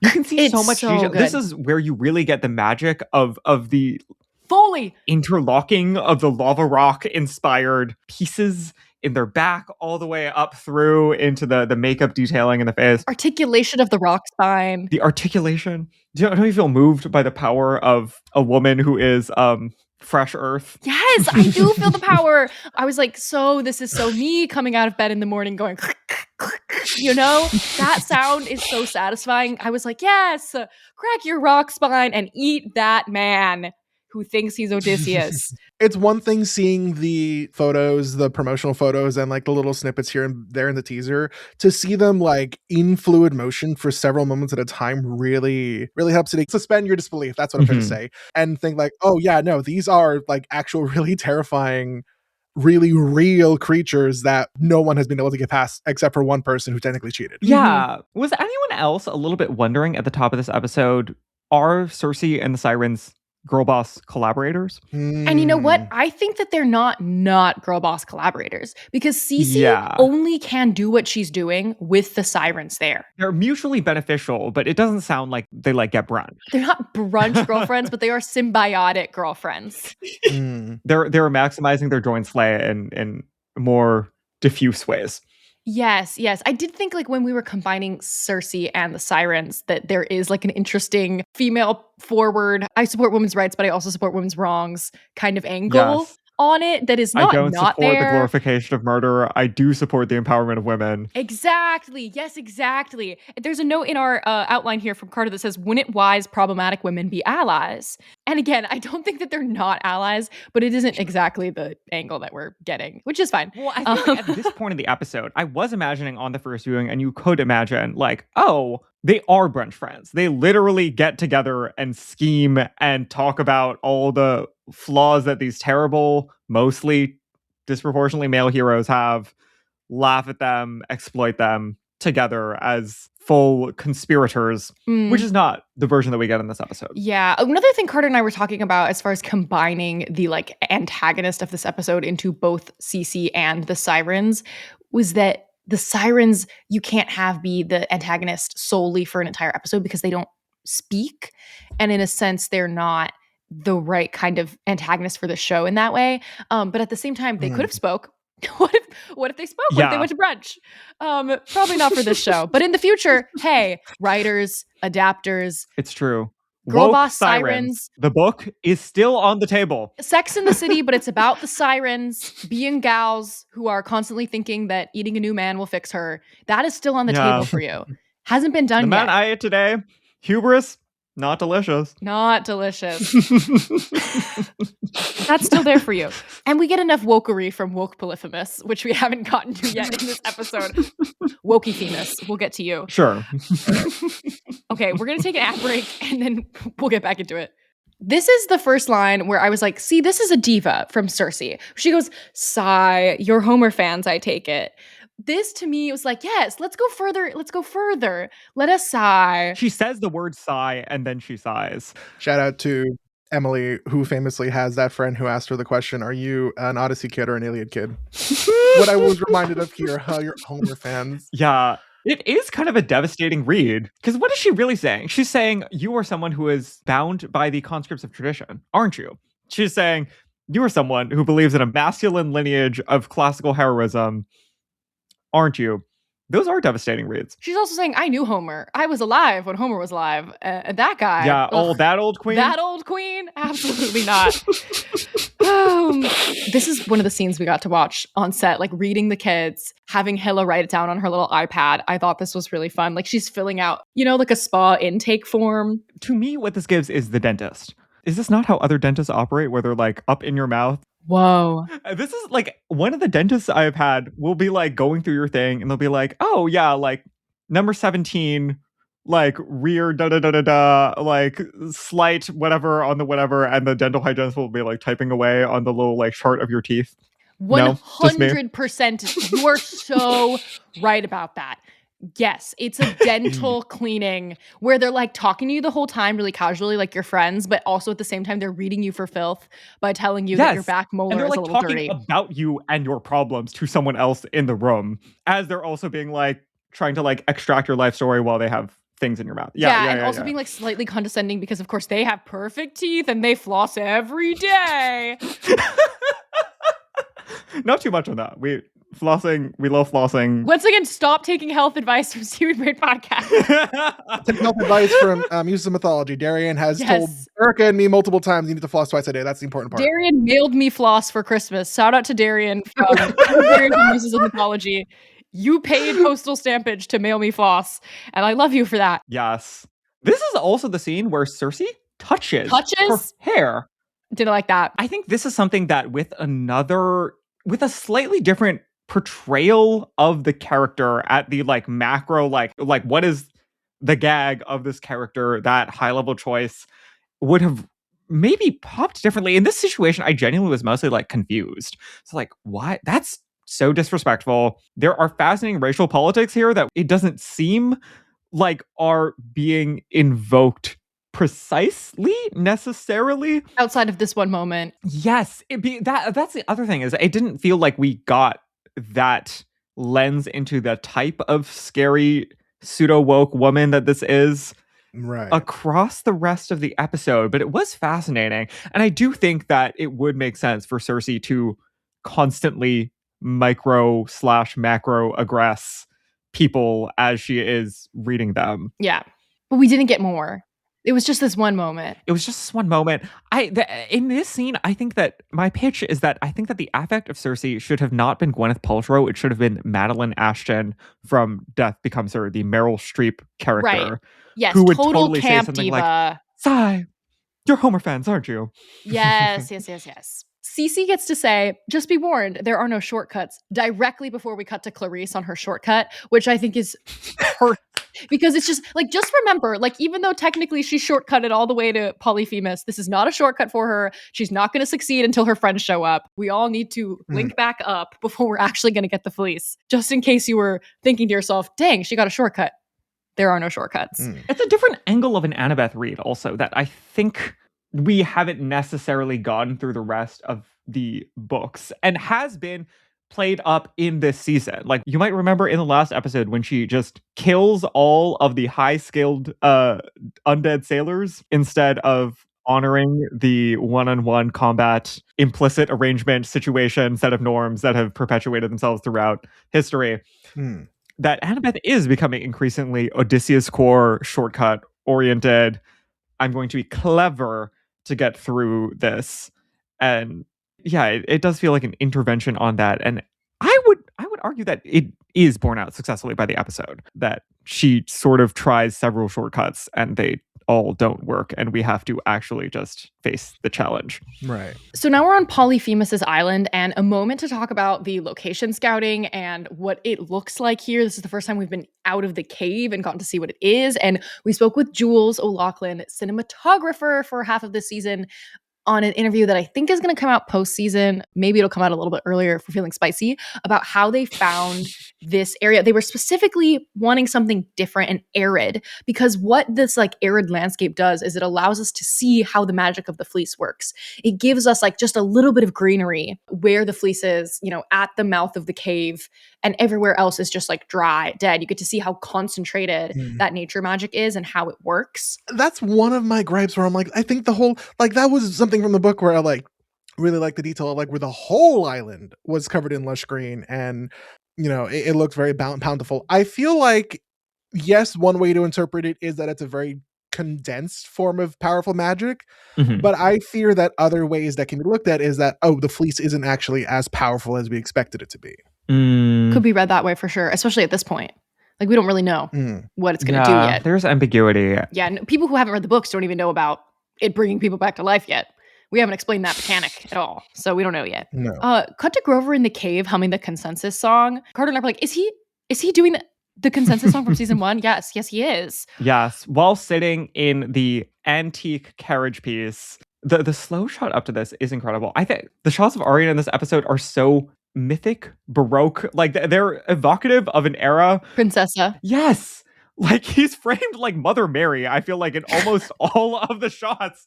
You can see so much detail. This is where you really get the magic of the Foley interlocking of the lava rock inspired pieces in their back all the way up through into the makeup detailing in the face. Articulation of the rock spine. The articulation. Don't you feel moved by the power of a woman who is fresh earth? Yes, I do feel the power. I was like, so this is so me coming out of bed in the morning going, that sound is so satisfying. I was like, yes, crack your rock spine and eat that man who thinks he's Odysseus. It's one thing seeing the photos, the promotional photos, and like the little snippets here and there in the teaser. To see them like in fluid motion for several moments at a time really, really helps you to suspend your disbelief. That's what I'm trying to say. And think like, oh yeah, no, these are like actual really terrifying, really real creatures that no one has been able to get past except for one person who technically cheated. Yeah. Was anyone else a little bit wondering at the top of this episode, are Cersei and the Sirens girl boss collaborators? And you know what? I think that they're not girl boss collaborators because Cece only can do what she's doing with the sirens there. They're mutually beneficial, but it doesn't sound like they like get brunch. They're not brunch girlfriends, but they are symbiotic girlfriends. They're maximizing their joint slay in more diffuse ways. Yes. I did think like when we were combining Cersei and the Sirens that there is like an interesting female forward, I support women's rights, but I also support women's wrongs kind of angle on it that is not there. I don't support the glorification of murder. I do support the empowerment of women. Exactly. Yes, exactly. There's a note in our outline here from Carter that says, wouldn't wise, problematic women be allies? And again, I don't think that they're not allies, but it isn't exactly the angle that we're getting, which is fine. Well, I feel like at this point in the episode, I was imagining on the first viewing, and you could imagine like, oh, they are brunch friends. They literally get together and scheme and talk about all the flaws that these terrible, mostly disproportionately male heroes have, laugh at them, exploit them together as full conspirators, which is not the version that we get in this episode. Yeah. Another thing Carter and I were talking about as far as combining the like antagonist of this episode into both Cece and the Sirens was that the sirens you can't have be the antagonist solely for an entire episode because they don't speak. And in a sense, they're not the right kind of antagonist for the show in that way. But at the same time, they could have spoke. What if they spoke? What if they went to brunch? Probably not for this show. But in the future, hey, writers, adapters. It's true. Girl Woke boss sirens. The book is still on the table. Sex in the City, but it's about the sirens being gals who are constantly thinking that eating a new man will fix her. That is still on the table for you. Hasn't been done yet. The man I ate today, hubris, not delicious. Not delicious. That's still there for you. And we get enough wokery from Woke Polyphemus, which we haven't gotten to yet in this episode. Wokey Themis. We'll get to you. Sure. Okay, we're going to take an ad break and then we'll get back into it. This is the first line where I was like, see, this is a diva from Cersei. She goes, sigh, you're Homer fans, I take it. This to me was like, yes, let's go further. Let's go further. Let us sigh. She says the word sigh and then she sighs. Shout out to Emily, who famously has that friend who asked her the question, are you an Odyssey kid or an Iliad kid? What I was reminded of here, how you're Homer fans. Yeah. It is kind of a devastating read. Because what is she really saying? She's saying, you are someone who is bound by the conscripts of tradition, aren't you? She's saying, you are someone who believes in a masculine lineage of classical heroism, aren't you? Those are devastating reads. She's also saying, I knew Homer. I was alive when Homer was alive. That guy. Yeah, that old queen? That old queen? Absolutely not. This is one of the scenes we got to watch on set, like reading the kids, having Hilla write it down on her little iPad. I thought this was really fun. Like she's filling out, like a spa intake form. To me, what this gives is the dentist. Is this not how other dentists operate, where they're like up in your mouth? Whoa. This is like one of the dentists I've had will be like going through your thing and they'll be like, oh yeah, like number 17, like rear like slight whatever on the whatever, and the dental hygienist will be like typing away on the little like chart of your teeth. 100%. You are so right about that. Yes, it's a dental cleaning where they're like talking to you the whole time really casually like you're friends, but also at the same time they're reading you for filth by telling you that your back molar is a little dirty. And they're like talking about you and your problems to someone else in the room as they're also being like trying to like extract your life story while they have things in your mouth. And also being like slightly condescending because of course they have perfect teeth and they floss every day. Not too much on that. We love flossing. Once again, stop taking health advice from Stupid Brain Podcast. Take health advice from Muses of Mythology. Darian has told Erica and me multiple times you need to floss twice a day. That's the important part. Darian mailed me floss for Christmas. Shout out to Darian from Muses of Mythology. You paid postal stampage to mail me floss, and I love you for that. Yes. This is also the scene where Cersei touches her hair. Didn't like that. I think this is something that with a slightly different portrayal of the character at the like macro, like what is the gag of this character, that high level choice would have maybe popped differently. In this situation, I genuinely was mostly like confused. So like, what? That's so disrespectful. There are fascinating racial politics here that it doesn't seem like are being invoked precisely necessarily outside of this one moment. Yes, that's the other thing, is it didn't feel like we got that lens into the type of scary pseudo woke woman that this is across the rest of the episode, but it was fascinating. And I do think that it would make sense for Cersei to constantly micro/macro aggress people as she is reading them. Yeah, but we didn't get more. It was just this one moment. In this scene, I think that my pitch is that I think that the affect of Cersei should have not been Gwyneth Paltrow. It should have been Madeline Ashton from Death Becomes Her, the Meryl Streep character. Right. Yes, who would total totally camp say something diva. Like, sigh, you're Homer fans, aren't you? Yes. Cece gets to say, just be warned, there are no shortcuts, directly before we cut to Clarice on her shortcut, which I think is perfect. Because it's just remember, like, even though technically she shortcutted all the way to Polyphemus, this is not a shortcut for her. She's not going to succeed until her friends show up. We all need to link back up before we're actually going to get the fleece. Just in case you were thinking to yourself, dang, she got a shortcut. There are no shortcuts. It's a different angle of an Annabeth read also that I think we haven't necessarily gotten through the rest of the books and has been played up in this season. Like, you might remember in the last episode when she just kills all of the high-skilled undead sailors instead of honoring the one-on-one combat implicit arrangement situation set of norms that have perpetuated themselves throughout history. That Annabeth is becoming increasingly Odysseus core shortcut oriented. I'm going to be clever to get through this. And yeah, it does feel like an intervention on that. And I would argue that it is borne out successfully by the episode, that she sort of tries several shortcuts and they all don't work, and we have to actually just face the challenge. Right. So now we're on Polyphemus's island, and a moment to talk about the location scouting and what it looks like here. This is the first time we've been out of the cave and gotten to see what it is. And we spoke with Jules O'Loughlin, cinematographer for half of this season, on an interview that I think is going to come out post-season. Maybe it'll come out a little bit earlier if we're feeling spicy, about how they found this area. They were specifically wanting something different and arid, because what this like arid landscape does is it allows us to see how the magic of the fleece works. It gives us like just a little bit of greenery where the fleece is, you know, at the mouth of the cave, and everywhere else is just like dry, dead. You get to see how concentrated that nature magic is and how it works. That's one of my gripes where I'm like, I think the whole, like, that was something from the book where I like really like the detail of like where the whole island was covered in lush green and, you know, it looked very bountiful. I feel like, yes, one way to interpret it is that it's a very condensed form of powerful magic, but I fear that other ways that can be looked at is that, oh, the fleece isn't actually as powerful as we expected it to be. Could be read that way for sure, especially at this point. Like, we don't really know what it's going to do yet. There's ambiguity. Yeah, people who haven't read the books don't even know about it bringing people back to life yet. We haven't explained that mechanic at all, so we don't know yet. No. Cut to Grover in the cave humming the consensus song. Carter and I were like, is he doing the consensus song from season 1? Yes, he is. Yes, while sitting in the antique carriage piece. The slow shot up to this is incredible. I think the shots of Arya in this episode are so mythic, baroque, like they're evocative of an era. Princessa. Yes. Like, he's framed like Mother Mary, I feel like, in almost all of the shots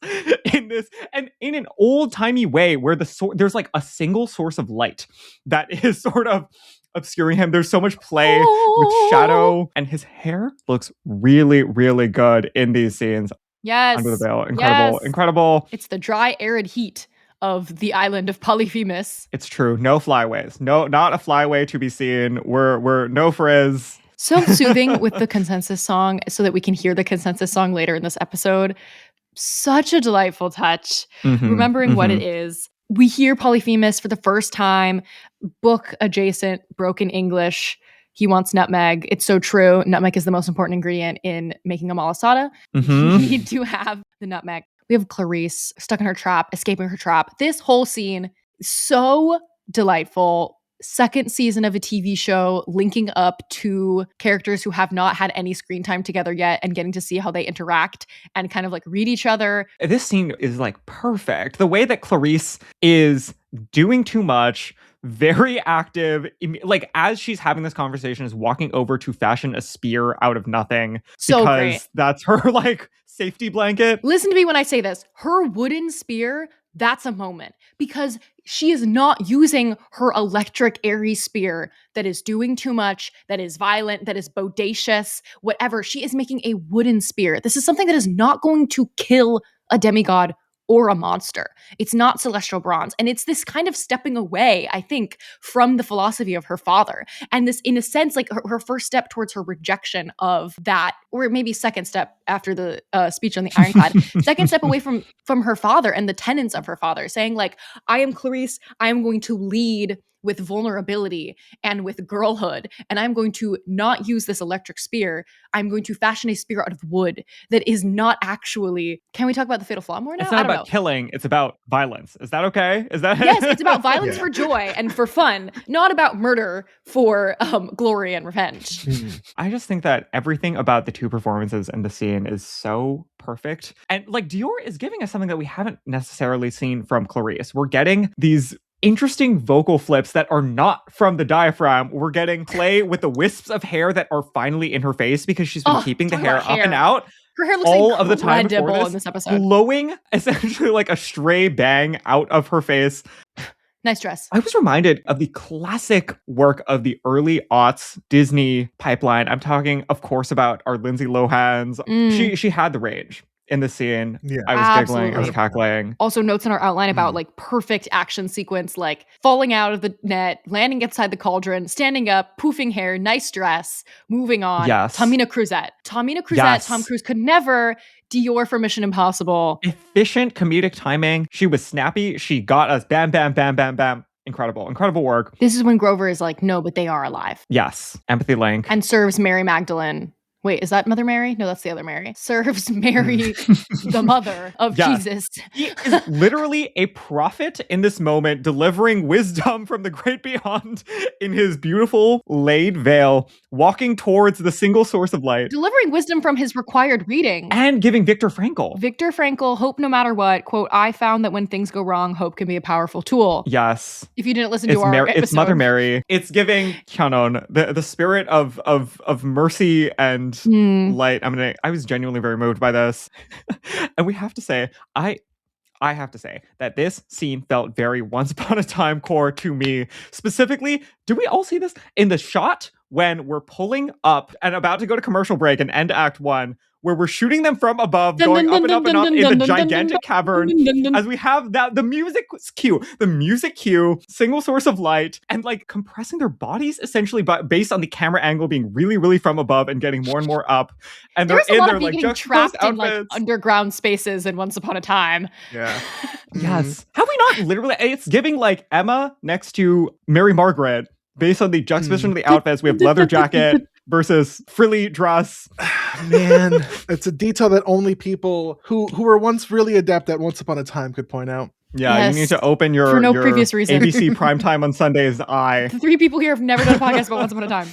in this, and in an old-timey way where there's like a single source of light that is sort of obscuring him. There's so much play with shadow, and his hair looks really, really good in these scenes. Yes. Under the veil. Incredible. It's the dry, arid heat of the island of Polyphemus. It's true. No flyways. No, not a flyway to be seen. We're no frizz. So soothing with the consensus song so that we can hear the consensus song later in this episode. Such a delightful touch. Remembering what it is. We hear Polyphemus for the first time, book adjacent, broken English. He wants nutmeg. It's so true. Nutmeg is the most important ingredient in making a malasada. You need to have the nutmeg. We have Clarice stuck in her trap, escaping her trap. This whole scene, so delightful. Second season of a TV show, linking up to characters who have not had any screen time together yet and getting to see how they interact and kind of like read each other. This scene is like perfect. The way that Clarice is doing too much, very active, like as she's having this conversation, is walking over to fashion a spear out of nothing. So because great. That's her like safety blanket. Listen to me when I say this. Her wooden spear, that's a moment, because she is not using her electric airy spear that is doing too much, that is violent, that is bodacious, whatever. She is making a wooden spear. This is something that is not going to kill a demigod or a monster. It's not celestial bronze. And it's this kind of stepping away, I think, from the philosophy of her father. And this, in a sense, like her first step towards her rejection of that, or maybe second step after the speech on the ironclad, second step away from her father and the tenets of her father, saying like, I am Clarice, I am going to lead with vulnerability and with girlhood, and I'm going to not use this electric spear. I'm going to fashion a spear out of wood that is not actually... Can we talk about the fatal flaw more now? It's not about killing, it's about violence. Is that okay? Is that... Yes, it's about violence for joy and for fun, not about murder for glory and revenge. I just think that everything about the two performances and the scene is so perfect. And like, Dior is giving us something that we haven't necessarily seen from Clarice. We're getting these interesting vocal flips that are not from the diaphragm. We're getting play with the wisps of hair that are finally in her face because she's been keeping the hair up and out. Her hair looks all of the time before in this episode. Glowing, essentially like a stray bang out of her face. Nice dress. I was reminded of the classic work of the early aughts Disney pipeline. I'm talking, of course, about our Lindsay Lohans. She had the range in the scene. Yeah. I was giggling, I was cackling. Also notes in our outline about like perfect action sequence, like falling out of the net, landing inside the cauldron, standing up, poofing hair, nice dress, moving on. Yes. Tamina Cruzette. Yes. Tom Cruise could never Dior for Mission Impossible. Efficient comedic timing. She was snappy. She got us bam, bam, bam, bam, bam. Incredible work. This is when Grover is like, no, but they are alive. Yes. Empathy link. And serves Mary Magdalene. Wait, is that Mother Mary? No, that's the other Mary. Serves Mary, the mother of Jesus. He is literally a prophet in this moment, delivering wisdom from the great beyond in his beautiful laid veil, walking towards the single source of light. Delivering wisdom from his required reading. And giving Viktor Frankl, hope no matter what. Quote, I found that when things go wrong, hope can be a powerful tool. Yes. If you didn't listen to our episode. It's Mother Mary. It's giving Kyanon, the spirit of mercy and light. I was genuinely very moved by this. And we have to say, I have to say that this scene felt very Once Upon a Time core to me. Specifically, do we all see this in the shot when we're pulling up and about to go to commercial break and end Act 1, where we're shooting them from above, going up and up and up in the gigantic cavern, as we have the music cue, single source of light, and like compressing their bodies essentially based on the camera angle being really, really from above and getting more and more up. And they're in their like trapped outfits. in like underground spaces in Once Upon a Time. Yeah. Yes. Have we not literally? It's giving like Emma next to Mary Margaret based on the juxtaposition of the outfits. We have leather jacket versus frilly dress. Man, it's a detail that only people who were once really adept at Once Upon a Time could point out. Yeah, yes. You need to open your, for no previous reason. ABC primetime on Sundays eye. The three people here have never done a podcast about Once Upon a Time.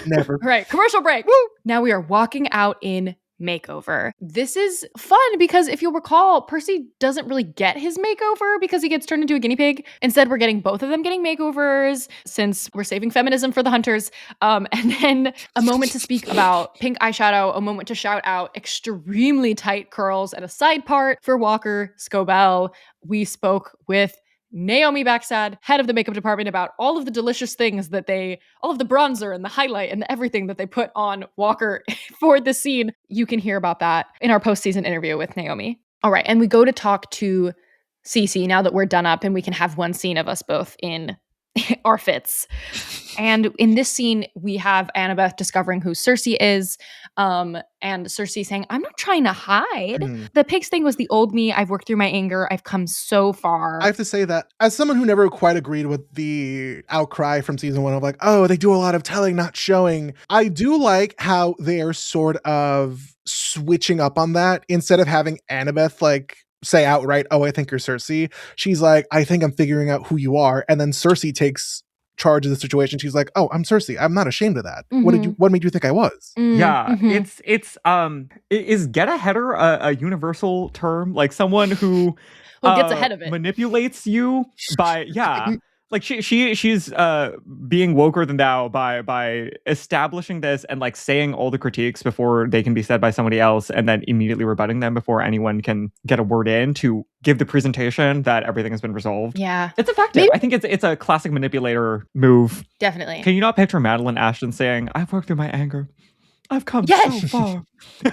Never. All right, commercial break. Woo! Now we are walking out in makeover. This is fun because if you'll recall, Percy doesn't really get his makeover because he gets turned into a guinea pig. Instead, we're getting both of them getting makeovers since we're saving feminism for the hunters. And then a moment to speak about pink eyeshadow, a moment to shout out extremely tight curls and a side part for Walker Scobell. We spoke with Naomi Backstad, head of the makeup department, about all of the delicious things that all of the bronzer and the highlight and everything that they put on Walker for the scene. You can hear about that in our post-season interview with Naomi. All right, and we go to talk to Cece now that we're done up and we can have one scene of us both in our fits. And in this scene, we have Annabeth discovering who Cersei is, and Cersei saying, I'm not trying to hide. The pigs thing was the old me. I've worked through my anger. I've come so far. I have to say that as someone who never quite agreed with the outcry from season 1 of like, oh, they do a lot of telling, not showing. I do like how they are sort of switching up on that instead of having Annabeth like say outright, oh, I think you're Cersei. She's like, I think I'm figuring out who you are. And then Cersei takes charge of the situation. She's like, oh, I'm Cersei. I'm not ashamed of that. What made you think I was? Is get aheader a universal term? Like someone who gets ahead of it, manipulates you by like she's being woker than thou by establishing this and like saying all the critiques before they can be said by somebody else and then immediately rebutting them before anyone can get a word in to give the presentation that everything has been resolved. Yeah. It's effective. I think it's a classic manipulator move. Definitely. Can you not picture Madeline Ashton saying, I've worked through my anger. I've come so far. Yes.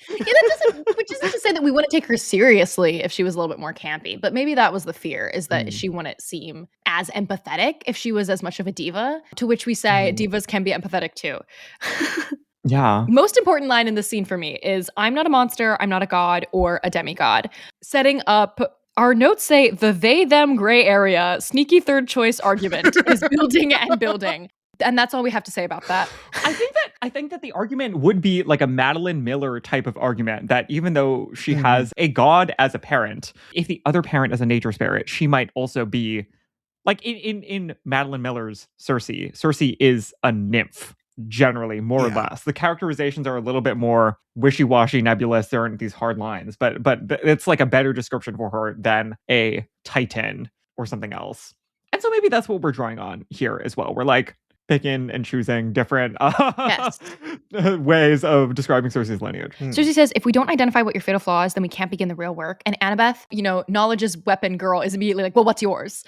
Which isn't to say that we wouldn't take her seriously if she was a little bit more campy, but maybe that was the fear, is that she wouldn't seem as empathetic if she was as much of a diva, to which we say divas can be empathetic too. Yeah. Most important line in this scene for me is, I'm not a monster, I'm not a god or a demigod. Setting up, our notes say the they, them gray area, sneaky third choice argument is building and building. And that's all we have to say about that. I think that the argument would be like a Madeline Miller type of argument, that even though she has a god as a parent, if the other parent is a nature spirit, she might also be like in Madeline Miller's Cersei is a nymph, generally, more or less. The characterizations are a little bit more wishy-washy, nebulous. There aren't these hard lines, but it's like a better description for her than a Titan or something else. And so maybe that's what we're drawing on here as well. We're like, picking and choosing different Yes. ways of describing Cersei's lineage. Cersei says, if we don't identify what your fatal flaw is, then we can't begin the real work. And Annabeth, knowledge's weapon girl, is immediately like, well, what's yours?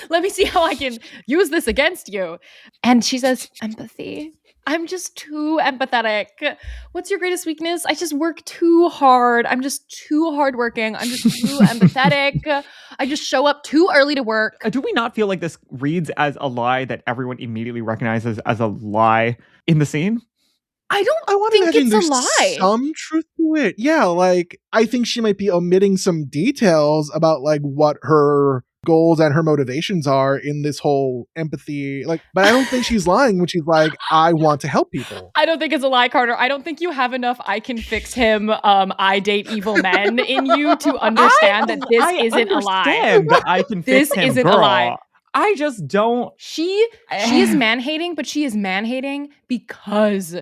Let me see how I can use this against you. And she says, empathy. I'm just too empathetic. What's your greatest weakness? I just work too hard. I'm just too hardworking. I'm just too empathetic. I just show up too early to work. Do we not feel like this reads as a lie that everyone immediately recognizes as a lie in the scene? I want think to imagine it's there's a lie. Some truth to it. Yeah, like I think she might be omitting some details about like what her goals and her motivations are in this whole empathy. Like, but I don't think she's lying when she's like, I want to help people. I don't think it's a lie, Carter. I don't think you have enough I can fix him, I date evil men in you to understand that this isn't a lie. That I can fix him, isn't girl. a lie. I just don't. She is man-hating, but she is man-hating because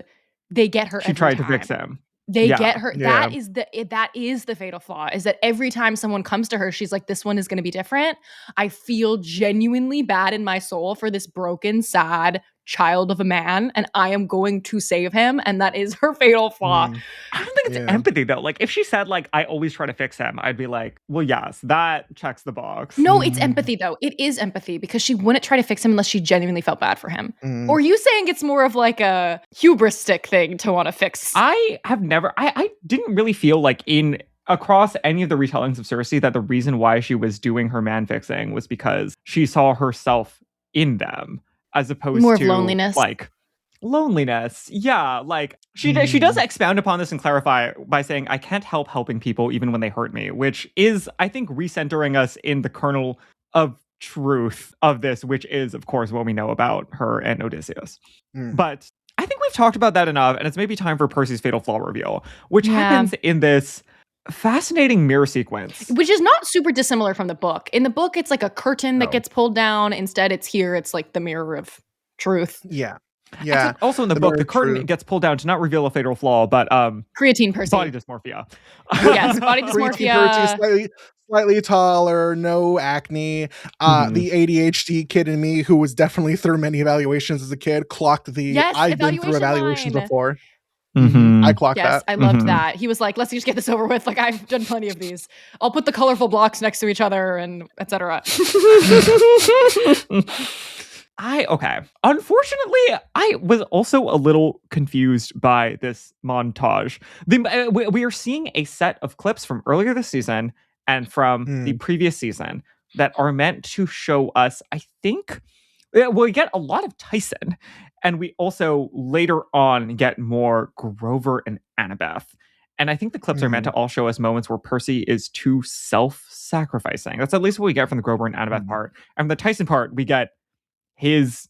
they get her. She tried to fix him. They get her. Yeah. That is the fatal flaw, is that every time someone comes to her, she's like, this one is going to be different. I feel genuinely bad in my soul for this broken, sad child of a man, and I am going to save him. And that is her fatal flaw. I don't think it's empathy though. Like if she said like, I always try to fix him, I'd be like, well, yes, that checks the box. No, it's empathy though. It is empathy because she wouldn't try to fix him unless she genuinely felt bad for him. Or are you saying it's more of like a hubristic thing to want to fix? I have never, I didn't really feel like across any of the retellings of Cersei that the reason why she was doing her man fixing was because she saw herself in them, as opposed more to of loneliness. Like loneliness. Yeah, like she does expound upon this and clarify by saying, I can't help helping people even when they hurt me, which is, I think, recentering us in the kernel of truth of this, which is, of course, what we know about her and Odysseus. But I think we've talked about that enough, and it's maybe time for Percy's fatal flaw reveal, which happens in this fascinating mirror sequence, which is not super dissimilar from the book. In the book, it's like a curtain that gets pulled down. Instead, it's like the mirror of truth. Yeah. Also in the book, the curtain gets pulled down to not reveal a fatal flaw, but creatine Percy, body dysmorphia. Yes, body dysmorphia. Percy, slightly taller, no acne. The ADHD kid in me, who was definitely through many evaluations as a kid, clocked the I've been through evaluations before. I clocked that. Yes, I loved that. He was like, let's just get this over with. Like, I've done plenty of these. I'll put the colorful blocks next to each other and etc. Unfortunately, I was also a little confused by this montage. We are seeing a set of clips from earlier this season and from the previous season that are meant to show us, I think, we get a lot of Tyson. And we also later on get more Grover and Annabeth. And I think the clips are meant to all show us moments where Percy is too self-sacrificing. That's at least what we get from the Grover and Annabeth part. And from the Tyson part, we get his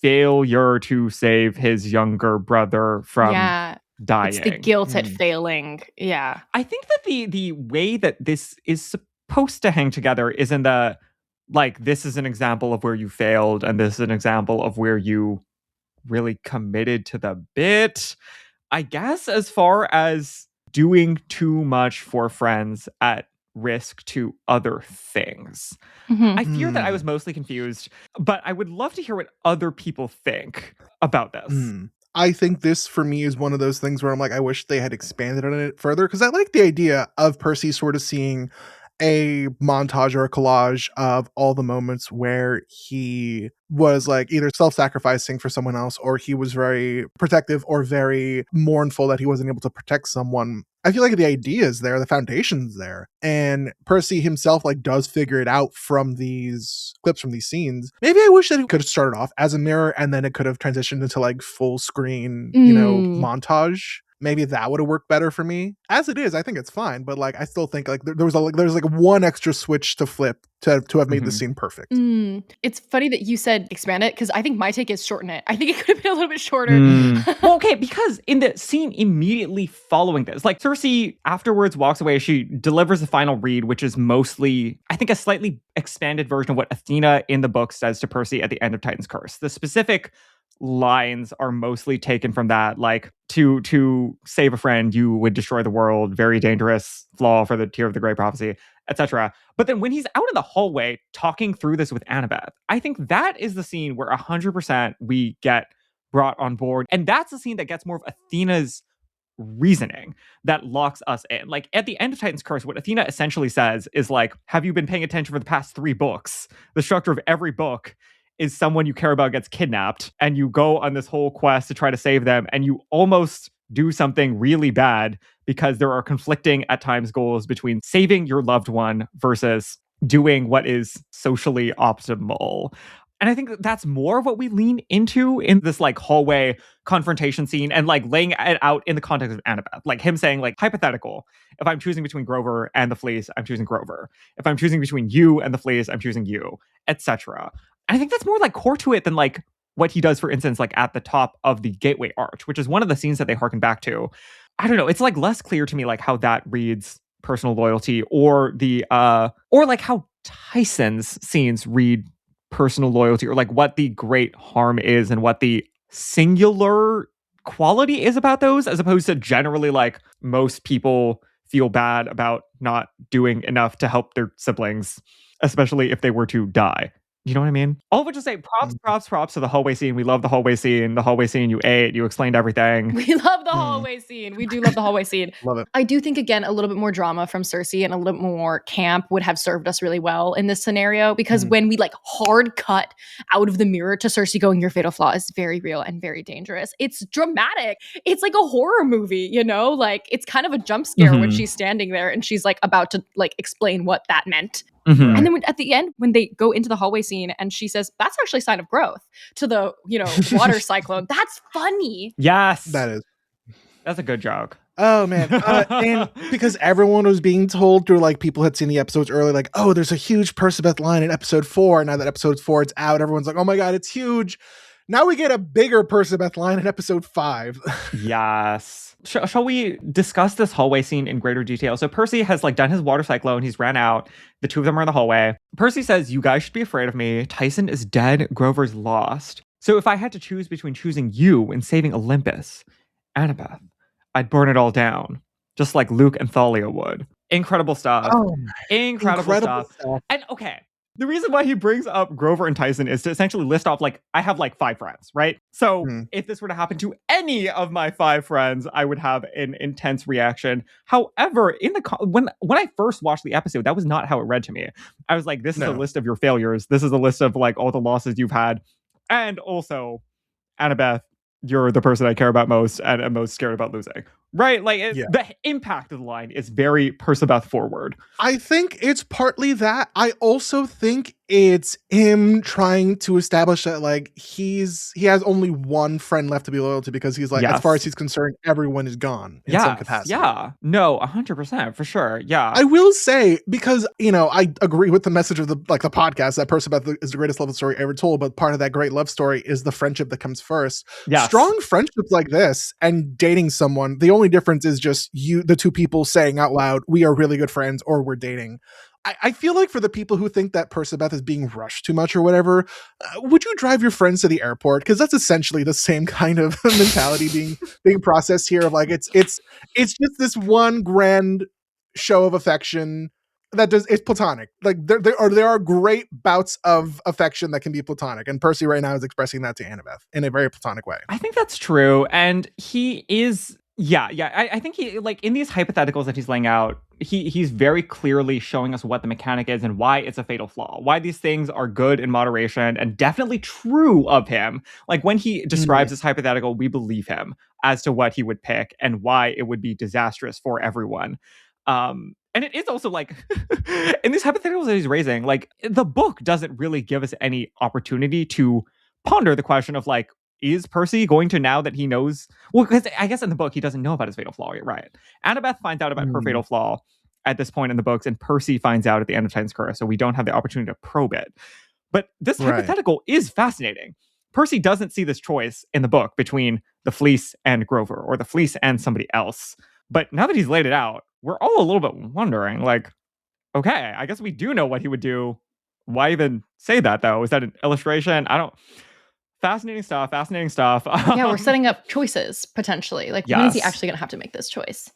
failure to save his younger brother from dying. It's the guilt at failing. Yeah. I think that the way that this is supposed to hang together is in the, like, this is an example of where you failed, and this is an example of where you really committed to the bit. I guess as far as doing too much for friends at risk to other things. I fear that I was mostly confused, but I would love to hear what other people think about this. I think this, for me, is one of those things where I'm like, I wish they had expanded on it further, because I like the idea of Percy sort of seeing a montage or a collage of all the moments where he was like either self-sacrificing for someone else, or he was very protective or very mournful that he wasn't able to protect someone. I feel like the idea is there, the foundation's there, and Percy himself like does figure it out from these clips, from these scenes. Maybe I wish that it could have started off as a mirror and then it could have transitioned into like full screen, montage. Maybe that would have worked better for me. As it is, I think it's fine, but like I still think like there's like one extra switch to flip to have made the scene perfect. It's funny that you said expand it, because I think my take is shorten it. I think it could have been a little bit shorter. Well, okay, because in the scene immediately following this, like Cersei afterwards walks away, she delivers the final read, which is mostly, I think, a slightly expanded version of what Athena in the book says to Percy at the end of Titan's Curse. The specific lines are mostly taken from that, like to save a friend you would destroy the world, very dangerous flaw for the tier of the great prophecy, etc. But then when he's out in the hallway talking through this with Annabeth, I think that is the scene where 100% we get brought on board, and that's the scene that gets more of Athena's reasoning that locks us in. Like at the end of Titan's Curse, what Athena essentially says is like, have you been paying attention for the past 3 books? The structure of every book is someone you care about gets kidnapped, and you go on this whole quest to try to save them, and you almost do something really bad because there are conflicting at times goals between saving your loved one versus doing what is socially optimal. And I think that's more of what we lean into in this like hallway confrontation scene, and like laying it out in the context of Annabeth. Like him saying, like, hypothetical, if I'm choosing between Grover and the Fleece, I'm choosing Grover. If I'm choosing between you and the Fleece, I'm choosing you, etc. I think that's more like core to it than like what he does, for instance, like at the top of the Gateway Arch, which is one of the scenes that they harken back to. I don't know. It's like less clear to me like how that reads personal loyalty, or the or like how Tyson's scenes read personal loyalty, or like what the great harm is and what the singular quality is about those, as opposed to generally like most people feel bad about not doing enough to help their siblings, especially if they were to die. You know what I mean? All of which to say, props to the hallway scene. We love the hallway scene. The hallway scene, you ate, you explained everything. We love the hallway scene. We do love the hallway scene. Love it. I do think, again, a little bit more drama from Cersei and a little bit more camp would have served us really well in this scenario, because when we like hard cut out of the mirror to Cersei going, your fatal flaw is very real and very dangerous, it's dramatic. It's like a horror movie, you know? Like it's kind of a jump scare when she's standing there and she's like about to like explain what that meant. And then at the end, when they go into the hallway scene and she says, that's actually a sign of growth, to the, you know, water cyclone. That's funny. Yes. That is. That's a good joke. Oh, man. And because everyone was being told through, like, people had seen the episodes early, like, oh, there's a huge Percabeth line in episode 4. Now that episode 4 is out, everyone's like, oh my God, it's huge. Now we get a bigger Percabeth line in episode 5. Yes. Shall we discuss this hallway scene in greater detail? So Percy has like done his water cyclone. He's ran out. The two of them are in the hallway. Percy says, you guys should be afraid of me. Tyson is dead. Grover's lost. So if I had to choose between choosing you and saving Olympus, Annabeth, I'd burn it all down, just like Luke and Thalia would. Incredible stuff. Oh, incredible stuff. And okay, the reason why he brings up Grover and Tyson is to essentially list off, like, I have like 5 friends, right? So if this were to happen to any of my 5 friends, I would have an intense reaction. However, in the when I first watched the episode, that was not how it read to me. I was like, this is a list of your failures. This is a list of like all the losses you've had. And also, Annabeth, you're the person I care about most and am most scared about losing. Right? Like, the impact of the line is very Percabeth forward. I think it's partly that. I also think it's him trying to establish that, like, he has only one friend left to be loyal to, because he's like, as far as he's concerned, everyone is gone in some capacity. Yeah. No, 100%, for sure. Yeah. I will say, because, you know, I agree with the message of the podcast that Percabeth is the greatest love story ever told, but part of that great love story is the friendship that comes first. Yes. Strong friendships like this and dating someone, the only difference is just the two people saying out loud, we are really good friends, or we're dating. I feel like for the people who think that Percabeth is being rushed too much or whatever, would you drive your friends to the airport? Because that's essentially the same kind of mentality being processed here. Of like, it's just this one grand show of affection it's platonic. Like there are great bouts of affection that can be platonic, and Percy right now is expressing that to Annabeth in a very platonic way. I think that's true, and he is. Yeah. I think he, like, in these hypotheticals that he's laying out, he's very clearly showing us what the mechanic is and why it's a fatal flaw, why these things are good in moderation and definitely true of him. Like, when he describes this hypothetical, we believe him as to what he would pick and why it would be disastrous for everyone. And it is also like, in these hypotheticals that he's raising, like, the book doesn't really give us any opportunity to ponder the question of, like, is Percy going to, now that he knows? Well, because I guess in the book, he doesn't know about his fatal flaw, right? Annabeth finds out about her fatal flaw at this point in the books, and Percy finds out at the end of Titan's Curse, so we don't have the opportunity to probe it. But this hypothetical is fascinating. Percy doesn't see this choice in the book between the Fleece and Grover, or the Fleece and somebody else. But now that he's laid it out, we're all a little bit wondering, like, okay, I guess we do know what he would do. Why even say that, though? Is that an illustration? Fascinating stuff. Fascinating stuff. Yeah, we're setting up choices potentially. Like, when is he actually going to have to make this choice?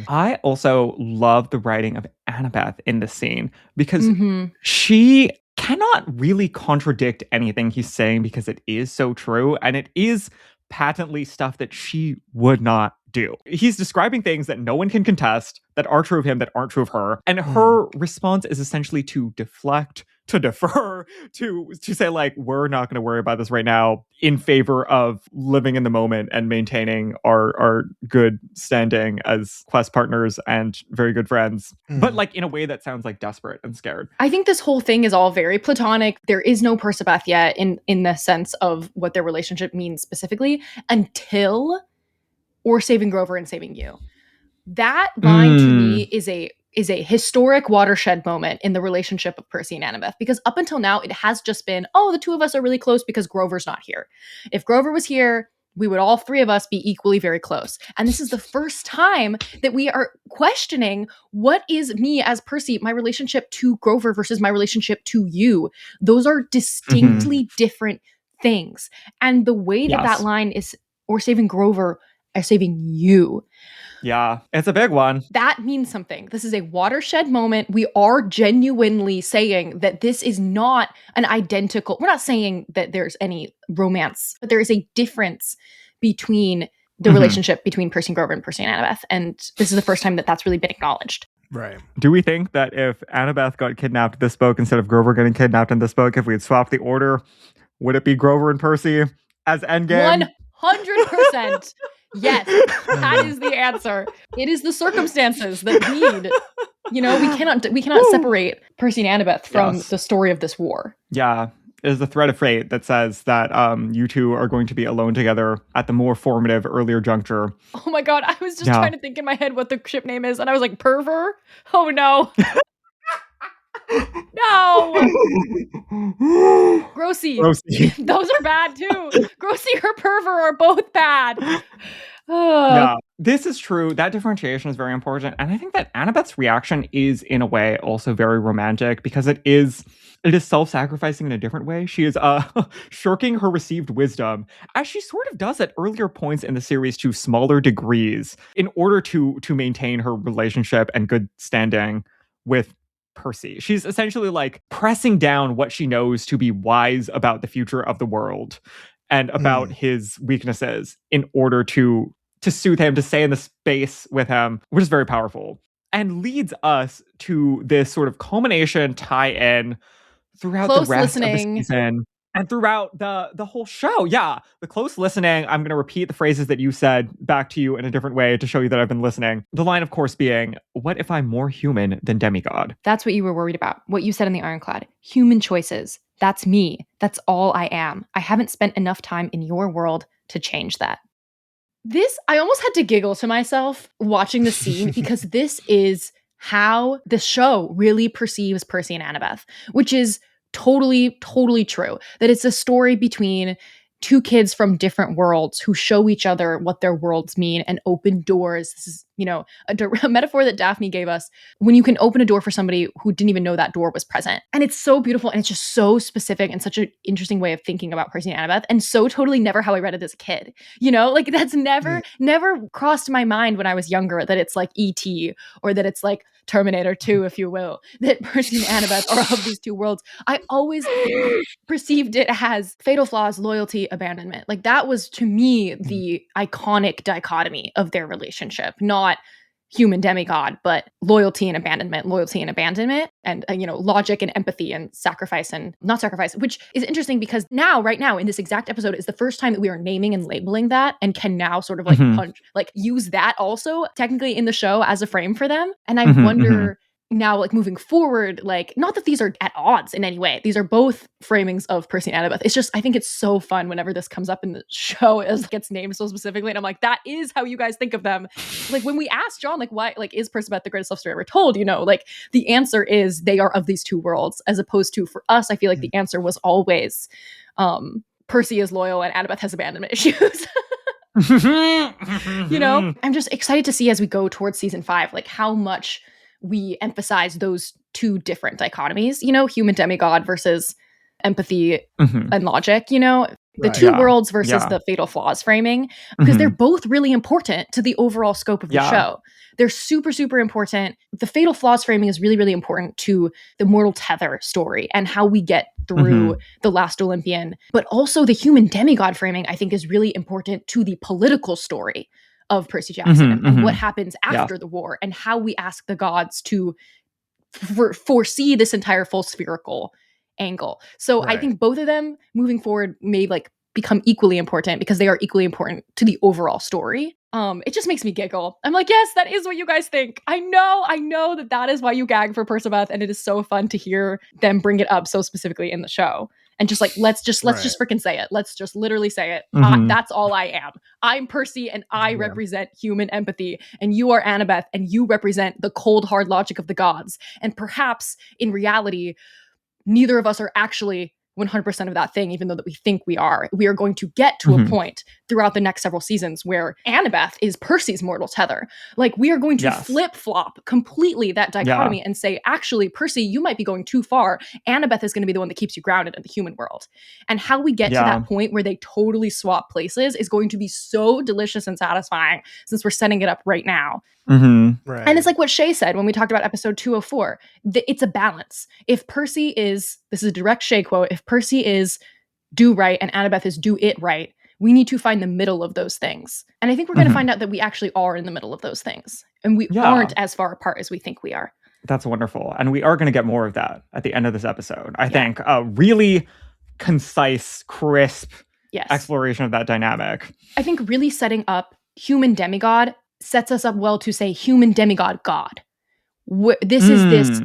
I also love the writing of Annabeth in this scene because she cannot really contradict anything he's saying because it is so true, and it is patently stuff that she would not do. He's describing things that no one can contest, that are true of him, that aren't true of her. And her response is essentially to deflect, to defer, to say, like, we're not going to worry about this right now, in favor of living in the moment and maintaining our good standing as quest partners and very good friends. But like in a way that sounds like desperate and scared. I think this whole thing is all very platonic. There is no percabeth yet in the sense of what their relationship means specifically until or saving Grover and saving you. That line to me is a historic watershed moment in the relationship of Percy and Annabeth, because up until now it has just been, oh, the two of us are really close because Grover's not here. If Grover was here, we would all three of us be equally very close. And this is the first time that we are questioning, what is me as Percy, my relationship to Grover versus my relationship to you? Those are distinctly different things. And the way that that line is, or saving Grover, or saving you. Yeah, it's a big one. That means something. This is a watershed moment. We are genuinely saying that this is not an identical, we're not saying that there's any romance, but there is a difference between the relationship between Percy and Grover and Percy and Annabeth. And this is the first time that that's really been acknowledged. Right. Do we think that if Annabeth got kidnapped in this book instead of Grover getting kidnapped in this book, if we had swapped the order, would it be Grover and Percy as Endgame? 100%. Yes, that is the answer. It is the circumstances that lead. You know, we cannot separate Percy and Annabeth from the story of this war. Yeah, it is the thread of fate that says that you two are going to be alone together at the more formative earlier juncture. Oh my god, I was just trying to think in my head what the ship name is, and I was like, Perver? Oh no. No! Grossy. Those are bad too. Grossy or Perver are both bad. Yeah, this is true. That differentiation is very important. And I think that Annabeth's reaction is, in a way, also very romantic because it is self-sacrificing in a different way. She is shirking her received wisdom, as she sort of does at earlier points in the series to smaller degrees, in order to maintain her relationship and good standing with Percy. She's essentially like pressing down what she knows to be wise about the future of the world and about his weaknesses in order to soothe him, to stay in the space with him, which is very powerful. And leads us to this sort of culmination tie-in throughout the rest of the season. And throughout the whole show, the close listening, I'm going to repeat the phrases that you said back to you in a different way to show you that I've been listening. The line, of course, being, what if I'm more human than demigod? That's what you were worried about. What you said in the Ironclad. Human choices. That's me. That's all I am. I haven't spent enough time in your world to change that. This, I almost had to giggle to myself watching the scene because this is how the show really perceives Percy and Annabeth, which is totally, totally true. That it's a story between two kids from different worlds who show each other what their worlds mean and open doors. This is, you know, a metaphor that Daphne gave us, when you can open a door for somebody who didn't even know that door was present. And it's so beautiful, and it's just so specific and such an interesting way of thinking about Percy and Annabeth, and so totally never how I read it as a kid. You know, like that's never crossed my mind when I was younger that it's like E.T. or that it's like Terminator 2, if you will, that Percy and Annabeth are of these two worlds. I always perceived it as fatal flaws, loyalty, abandonment. Like that was, to me, the iconic dichotomy of their relationship, not human demigod, but loyalty and abandonment, and you know, logic and empathy and sacrifice and not sacrifice, which is interesting because right now in this exact episode is the first time that we are naming and labeling that and can now sort of like use that also technically in the show as a frame for them. And I wonder now, like moving forward, like not that these are at odds in any way. These are both framings of Percy and Annabeth. It's just, I think it's so fun whenever this comes up in the show as gets named so specifically. And I'm like, that is how you guys think of them. Like when we asked John, like, why, like, is Percabeth the greatest love story ever told? You know, like the answer is they are of these two worlds, as opposed to, for us, I feel like the answer was always Percy is loyal and Annabeth has abandonment issues. You know, I'm just excited to see as we go towards season 5, like how much we emphasize those two different dichotomies, you know, human demigod versus empathy and logic, you know? The Right. two worlds versus the fatal flaws framing, because they're both really important to the overall scope of the show. They're super, super important. The fatal flaws framing is really, really important to the mortal tether story and how we get through the last Olympian. But also the human demigod framing, I think, is really important to the political story of Percy Jackson and what happens after the war and how we ask the gods to foresee this entire full spherical angle. So I think both of them moving forward may like become equally important because they are equally important to the overall story. It just makes me giggle. I'm like, yes, that is what you guys think. I know that is why you gag for Percabeth, and it is so fun to hear them bring it up so specifically in the show. And just like, let's just freaking say it. Let's just literally say it. That's all I am. I'm Percy and I represent human empathy. And you are Annabeth and you represent the cold, hard logic of the gods. And perhaps in reality, neither of us are actually 100% of that thing, even though that we think we are. We are going to get to a point throughout the next several seasons where Annabeth is Percy's mortal tether. Like, we are going to flip-flop completely that dichotomy and say, actually, Percy, you might be going too far. Annabeth is going to be the one that keeps you grounded in the human world. And how we get to that point where they totally swap places is going to be so delicious and satisfying, since we're setting it up right now. And it's like what Shay said when we talked about episode 204. It's a balance. If Percy is, this is a direct Shay quote, if Percy is do right and Annabeth is do it right, we need to find the middle of those things. And I think we're going to find out that we actually are in the middle of those things. And we aren't as far apart as we think we are. That's wonderful. And we are going to get more of that at the end of this episode. I think a really concise, crisp exploration of that dynamic. I think really setting up human demigod sets us up well to say human demigod god. This is this.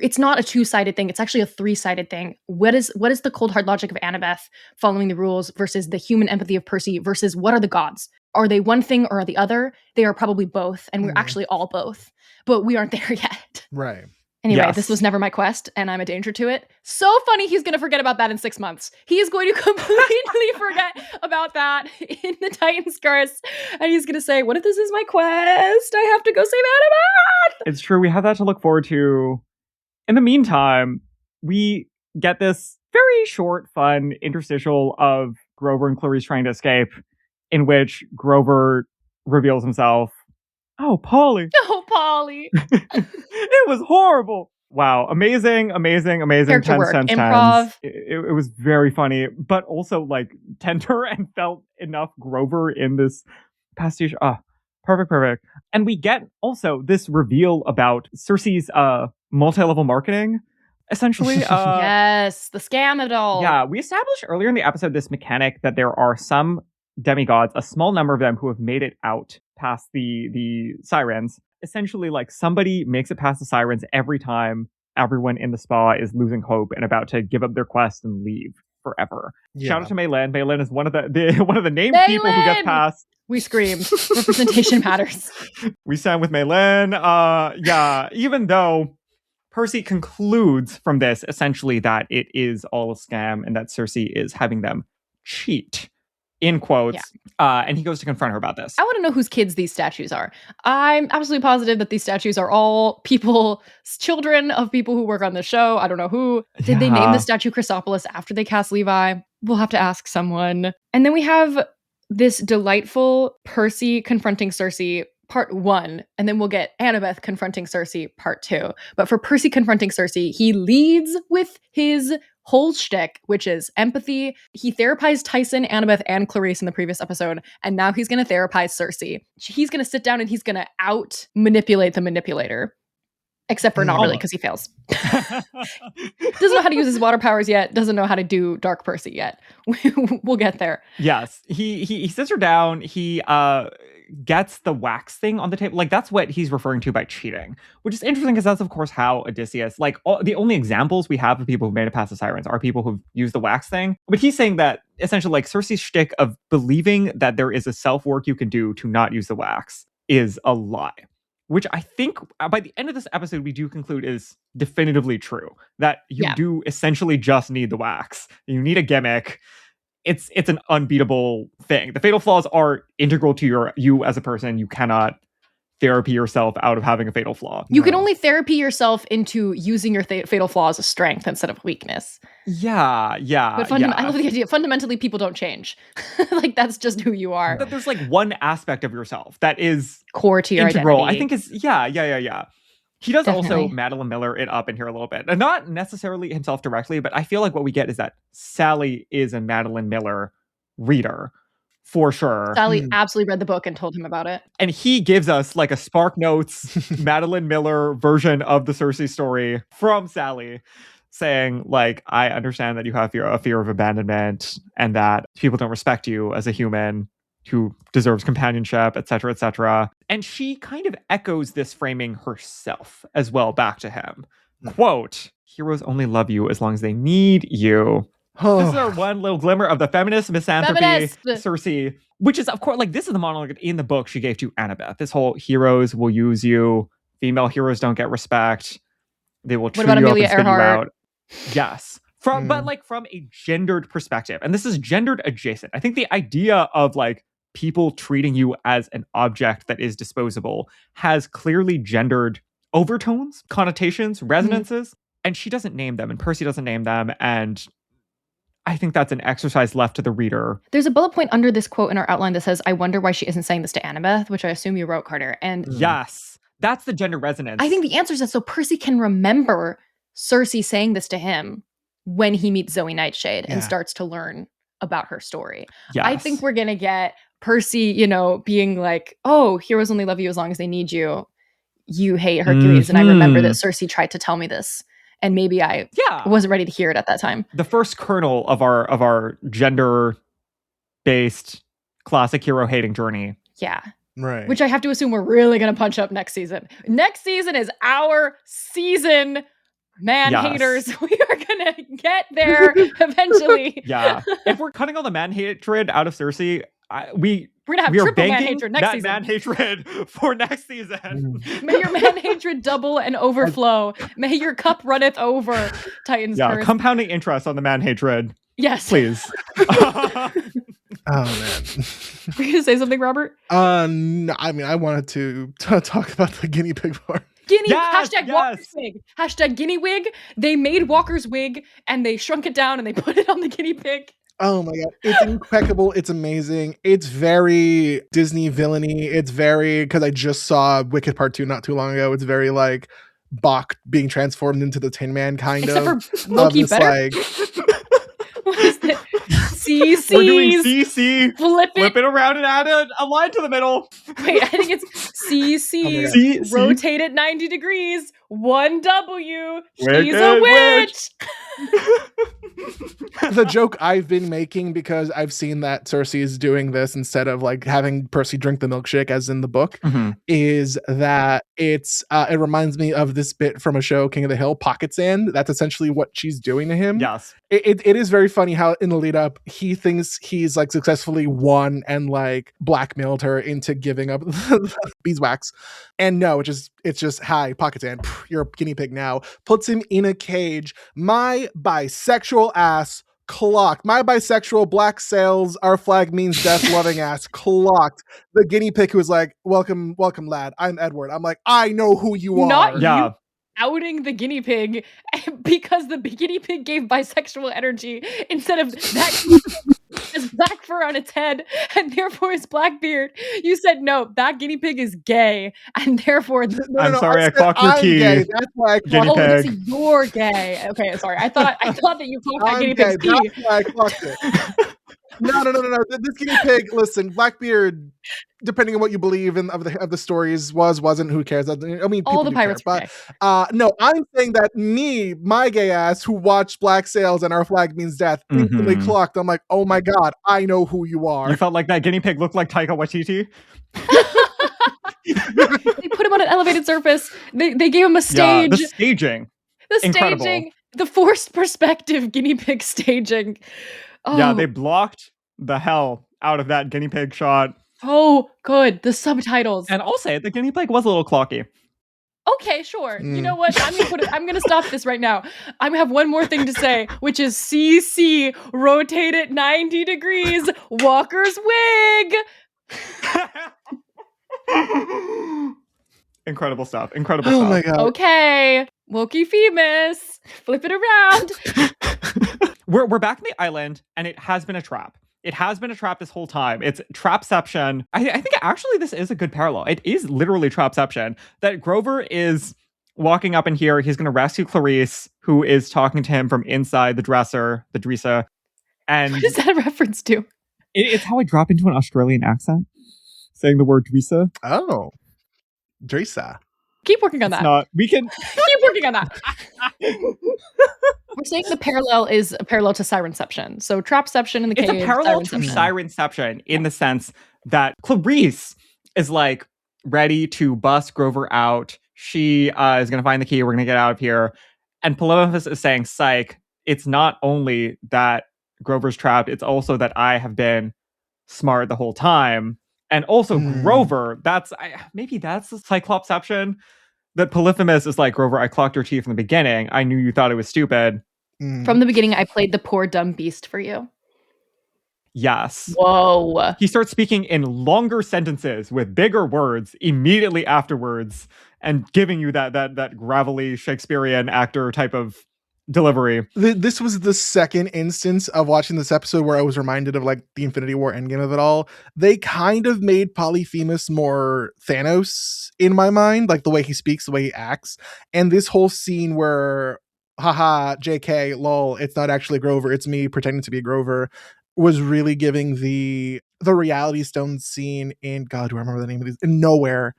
It's not a two-sided thing. It's actually a three-sided thing. What is the cold hard logic of Annabeth following the rules versus the human empathy of Percy versus what are the gods? Are they one thing or are the other? They are probably both, and we're actually all both, but we aren't there yet. Right. Anyway, this was never my quest, and I'm a danger to it. So funny he's going to forget about that in 6 months. He is going to completely forget about that in the Titan's Curse, and he's going to say, what if this is my quest? I have to go save Annabeth! It's true, we have that to look forward to. In the meantime, we get this very short, fun interstitial of Grover and Clarice trying to escape, in which Grover reveals himself. Oh, Polly. Oh, Polly. It was horrible. Wow. Amazing. Character work, tense. Improv. It was very funny, but also like tender and felt enough Grover in this pastiche. Perfect. And we get also this reveal about Cersei's multi-level marketing, essentially. Yes, the scam of it all. Yeah, we established earlier in the episode this mechanic that there are some demigods, a small number of them, who have made it out past the sirens. Essentially, like, somebody makes it past the sirens every time everyone in the spa is losing hope and about to give up their quest and leave forever. Shout out to Maylen. Maylen is one of the named people who gets past. We screamed. Representation matters. We stand with Maylen. Even though Percy concludes from this essentially that it is all a scam and that Cersei is having them cheat. In quotes, and he goes to confront her about this. I want to know whose kids these statues are. I'm absolutely positive that these statues are all children of people who work on the show. I don't know who. Did they name the statue Chrysopolis after they cast Levi? We'll have to ask someone. And then we have this delightful Percy confronting Cersei part 1, and then we'll get Annabeth confronting Cersei part 2. But for Percy confronting Cersei, he leads with his whole shtick, which is empathy. He therapized Tyson, Annabeth, and Clarice in the previous episode, and now he's going to therapize Cersei. He's going to sit down and he's going to out-manipulate the manipulator. Except for not really, because he fails. Doesn't know how to use his water powers yet. Doesn't know how to do Dark Percy yet. We'll get there. Yes. He sits her down. He gets the wax thing on the table. Like, that's what he's referring to by cheating. Which is interesting because that's, of course, how Odysseus... Like, the only examples we have of people who've made it past the sirens are people who've used the wax thing. But he's saying that, essentially, like, Cersei's shtick of believing that there is a self-work you can do to not use the wax is a lie. Which I think by the end of this episode, we do conclude is definitively true. That you do essentially just need the wax. You need a gimmick. It's an unbeatable thing. The fatal flaws are integral to you as a person. You cannot therapy yourself out of having a fatal flaw. You can only therapy yourself into using your fatal flaw as a strength instead of weakness. Yeah. But I love the idea. Fundamentally, people don't change. Like, that's just who you are. That there's like one aspect of yourself that is core to your integral. identity. I think is yeah. He does Definitely. also Madeline Miller it up in here a little bit. And not necessarily himself directly, but I feel like what we get is that Sally is a Madeline Miller reader. For sure. Sally absolutely read the book and told him about it. And he gives us like a Spark Notes Madeline Miller version of the Cersei story from Sally, saying like, I understand that you have a fear of abandonment and that people don't respect you as a human who deserves companionship, etc., etc. And she kind of echoes this framing herself as well back to him. Quote, heroes only love you as long as they need you. This is our one little glimmer of the feminist misanthropy, Cersei, which is, of course, like, this is the monologue in the book she gave to Annabeth. This whole heroes will use you. Female heroes don't get respect. They will chew you up and spit you out. Yes. But like from a gendered perspective, and this is gendered adjacent. I think the idea of like people treating you as an object that is disposable has clearly gendered overtones, connotations, resonances, and she doesn't name them, and Percy doesn't name them, and I think that's an exercise left to the reader. There's a bullet point under this quote in our outline that says, I wonder why she isn't saying this to Annabeth, which I assume you wrote, Carter. And yes, that's the gender resonance. I think the answer is that so Percy can remember Cersei saying this to him when he meets Zoe Nightshade and starts to learn about her story. Yes. I think we're going to get Percy, being like, oh, heroes only love you as long as they need you. You hate Hercules. And I remember that Cersei tried to tell me this. And maybe I wasn't ready to hear it at that time. The first kernel of our gender-based classic hero hating journey. Yeah. Right. Which I have to assume we're really going to punch up next season. Next season is our season, haters. We are going to get there eventumay. Yeah. If we're cutting all the man hatred out of Cersei, we're gonna have triple man hatred next season. Man hatred for next season. May your man hatred double and overflow. May your cup runneth over. Titan's curse. Compounding interest on the man hatred. Yes, please. Oh man, were you gonna say something, Robert? No, I mean I wanted to talk about the guinea pig part. Walker's wig. Hashtag guinea wig. They made Walker's wig and they shrunk it down and they put it on the guinea pig. Oh my god, it's impeccable. It's amazing. It's very Disney villainy. It's very, because I just saw Wicked Part 2 not too long ago. It's very like Bach being transformed into the Tin Man kind Except of. Except for Loki better. Like, what is it? CC's. We're doing CC. Flip it around and add a line to the middle. Wait, I think it's CC. Rotate it 90 degrees. 1W. She's a witch. The joke I've been making, because I've seen that Cersei is doing this instead of like having Percy drink the milkshake as in the book, is that it reminds me of this bit from a show, King of the Hill, Pocket Sand. That's essentially what she's doing to him. Yes. It is very funny how in the lead up he thinks he's like successfully won and like blackmailed her into giving up beeswax, and no, it's just hi, Pocket Sand, you're a guinea pig now. Puts him in a cage. My bisexual ass clocked. My bisexual black sails, our flag means death loving ass clocked. The guinea pig who was like, welcome lad, I'm Edward. I'm like, I know who you are. Not you outing the guinea pig because the guinea pig gave bisexual energy instead of that has black fur on its head and therefore his black beard. You said no, that guinea pig is gay and therefore I'm sorry, I clocked your key. Gay. That's why I clocked it. Oh, you're gay. Okay, sorry. I thought that you clocked that guinea pig's key. That's why I clocked it. No. This guinea pig, listen, Blackbeard, depending on what you believe in of the stories, wasn't, who cares? I mean, all the pirates care, but no, I'm saying that my gay ass who watched Black Sails and Our Flag Means Death instantly clocked. I'm like, oh my god, I know who you are. You felt like that guinea pig looked like Taika Waititi? They put him on an elevated surface. They gave him a stage. Yeah, the staging. Incredible. The forced perspective guinea pig staging. Oh. Yeah, they blocked the hell out of that guinea pig shot. Oh, good. The subtitles. And I'll say the guinea pig was a little clocky. Okay, sure. You know what? I'm gonna stop this right now. I have one more thing to say, which is CC, rotate it 90 degrees, Walker's wig. Incredible stuff. Oh my god. Okay. Wokey famous. Flip it around. We're back in the island, and it has been a trap. It has been a trap this whole time. It's trapception. I think actually this is a good parallel. It is literally trapception. That Grover is walking up in here. He's going to rescue Clarice, who is talking to him from inside the dresser, the Drisa. And what is that a reference to? It's how I drop into an Australian accent, saying the word Drisa. Oh, Drisa. Keep working on that. We can keep working on that. We're saying the parallel is a parallel to Sirenception. So Trapception in the cave. It's a parallel to Sirenception in the sense that Clarice is like ready to bust Grover out. She is going to find the key. We're going to get out of here. And Polyphemus is saying, psych, it's not only that Grover's trapped, it's also that I have been smart the whole time. And also Grover, maybe that's the Cyclopsception. That Polyphemus is like, Grover, I clocked your teeth from the beginning. I knew you thought it was stupid. From the beginning, I played the poor dumb beast for you. Yes. Whoa. He starts speaking in longer sentences with bigger words immediately afterwards and giving you that gravelly Shakespearean actor type of delivery. This was the second instance of watching this episode where I was reminded of like the Infinity War endgame of it all. They kind of made Polyphemus more Thanos in my mind, like the way he speaks, the way he acts. And this whole scene where, haha, JK, lol, it's not actually Grover, it's me pretending to be Grover, was really giving the Reality Stone scene in, God, do I remember the name of these? In Nowhere,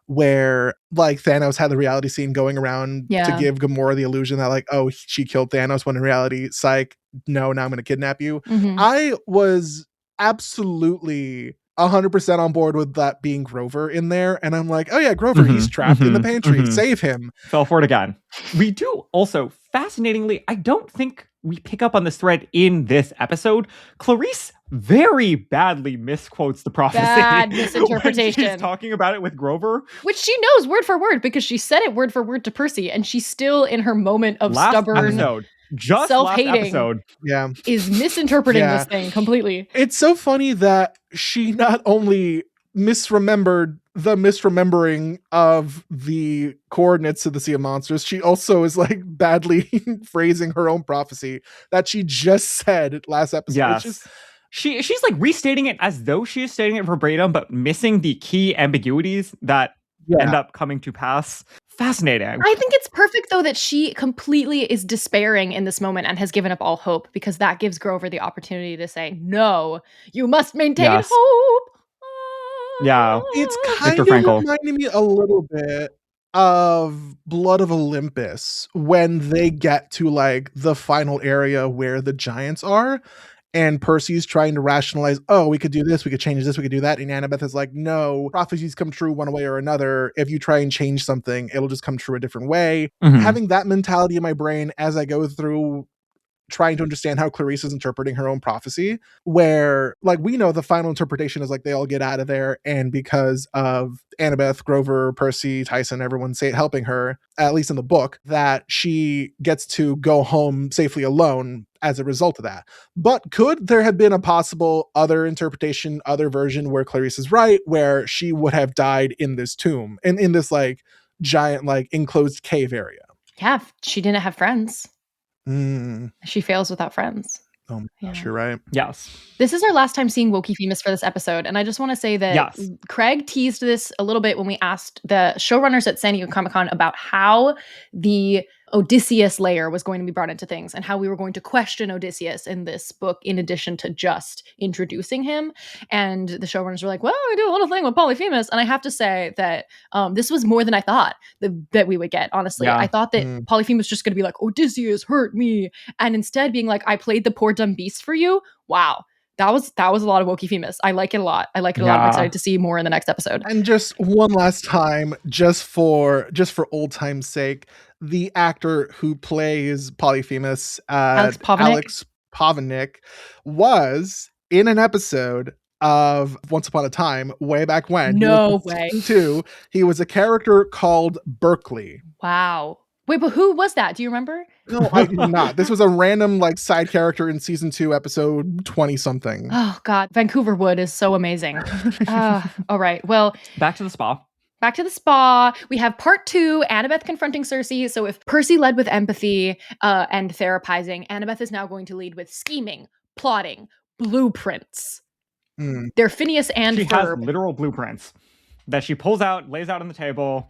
where like Thanos had the reality scene going around to give Gamora the illusion that like, oh, she killed Thanos, when in reality, psych, no, now I'm going to kidnap you. I was absolutely 100% on board with that being Grover in there. And I'm like, oh yeah, Grover, he's trapped in the pantry. Save him. Fell for it again. We do also, fascinatingly, I don't think we pick up on this thread in this episode. Clarice very badly misquotes the prophecy. Bad misinterpretation. When she's talking about it with Grover. Which she knows word for word because she said it word for word to Percy, and she's still in her moment of stubborn self-hating. Is misinterpreting this thing completely. It's so funny that she not only misremembered the misremembering of the coordinates to the Sea of Monsters, she also is like badly phrasing her own prophecy that she just said last episode. Yes. She's like restating it as though she is stating it verbatim, but missing the key ambiguities that end up coming to pass. Fascinating. I think it's perfect, though, that she completely is despairing in this moment and has given up all hope, because that gives Grover the opportunity to say, no, you must maintain hope. Yeah. It's kind of reminding me a little bit of Blood of Olympus when they get to like the final area where the giants are. And Percy's trying to rationalize, oh, we could do this, we could change this, we could do that. And Annabeth is like, no, prophecies come true one way or another. If you try and change something, it'll just come true a different way. Having that mentality in my brain as I go through trying to understand how Clarice is interpreting her own prophecy, where like we know the final interpretation is like they all get out of there, and because of Annabeth, Grover, Percy, Tyson, everyone helping her, at least in the book, that she gets to go home safely alone as a result of that. But could there have been a possible other interpretation, other version where Clarice is right, where she would have died in this tomb and in this like giant like enclosed cave area? Yeah, she didn't have friends. She fails without friends. Oh my gosh, you're right. Yes. This is our last time seeing Wokey Femus for this episode, and I just want to say that Craig teased this a little bit when we asked the showrunners at San Diego Comic-Con about how the Odysseus layer was going to be brought into things and how we were going to question Odysseus in this book in addition to just introducing him. And the showrunners were like, well, we do a little thing with Polyphemus. And I have to say that this was more than I thought that we would get, honestly. I thought that Polyphemus was just going to be like, Odysseus hurt me. And instead being like, I played the poor dumb beast for you. Wow. That was a lot of Wokey Femus. I like it a lot. I like it a lot. I'm excited to see more in the next episode. And just one last time, just for old time's sake, the actor who plays Polyphemus, Alex Povenick, was in an episode of Once Upon a Time way back when. No way. Season 2, he was a character called Berkeley. Wow. Wait, but who was that? Do you remember? No, I do not. This was a random like side character in season 2, episode 20 something. Oh God, Vancouver Wood is so amazing. All right, well, back to the spa. Back to the spa. We have part 2, Annabeth confronting Cersei. So if Percy led with empathy and therapizing, Annabeth is now going to lead with scheming, plotting, blueprints. They're Phineas and she Ferb. has literal blueprints that she pulls out, lays out on the table.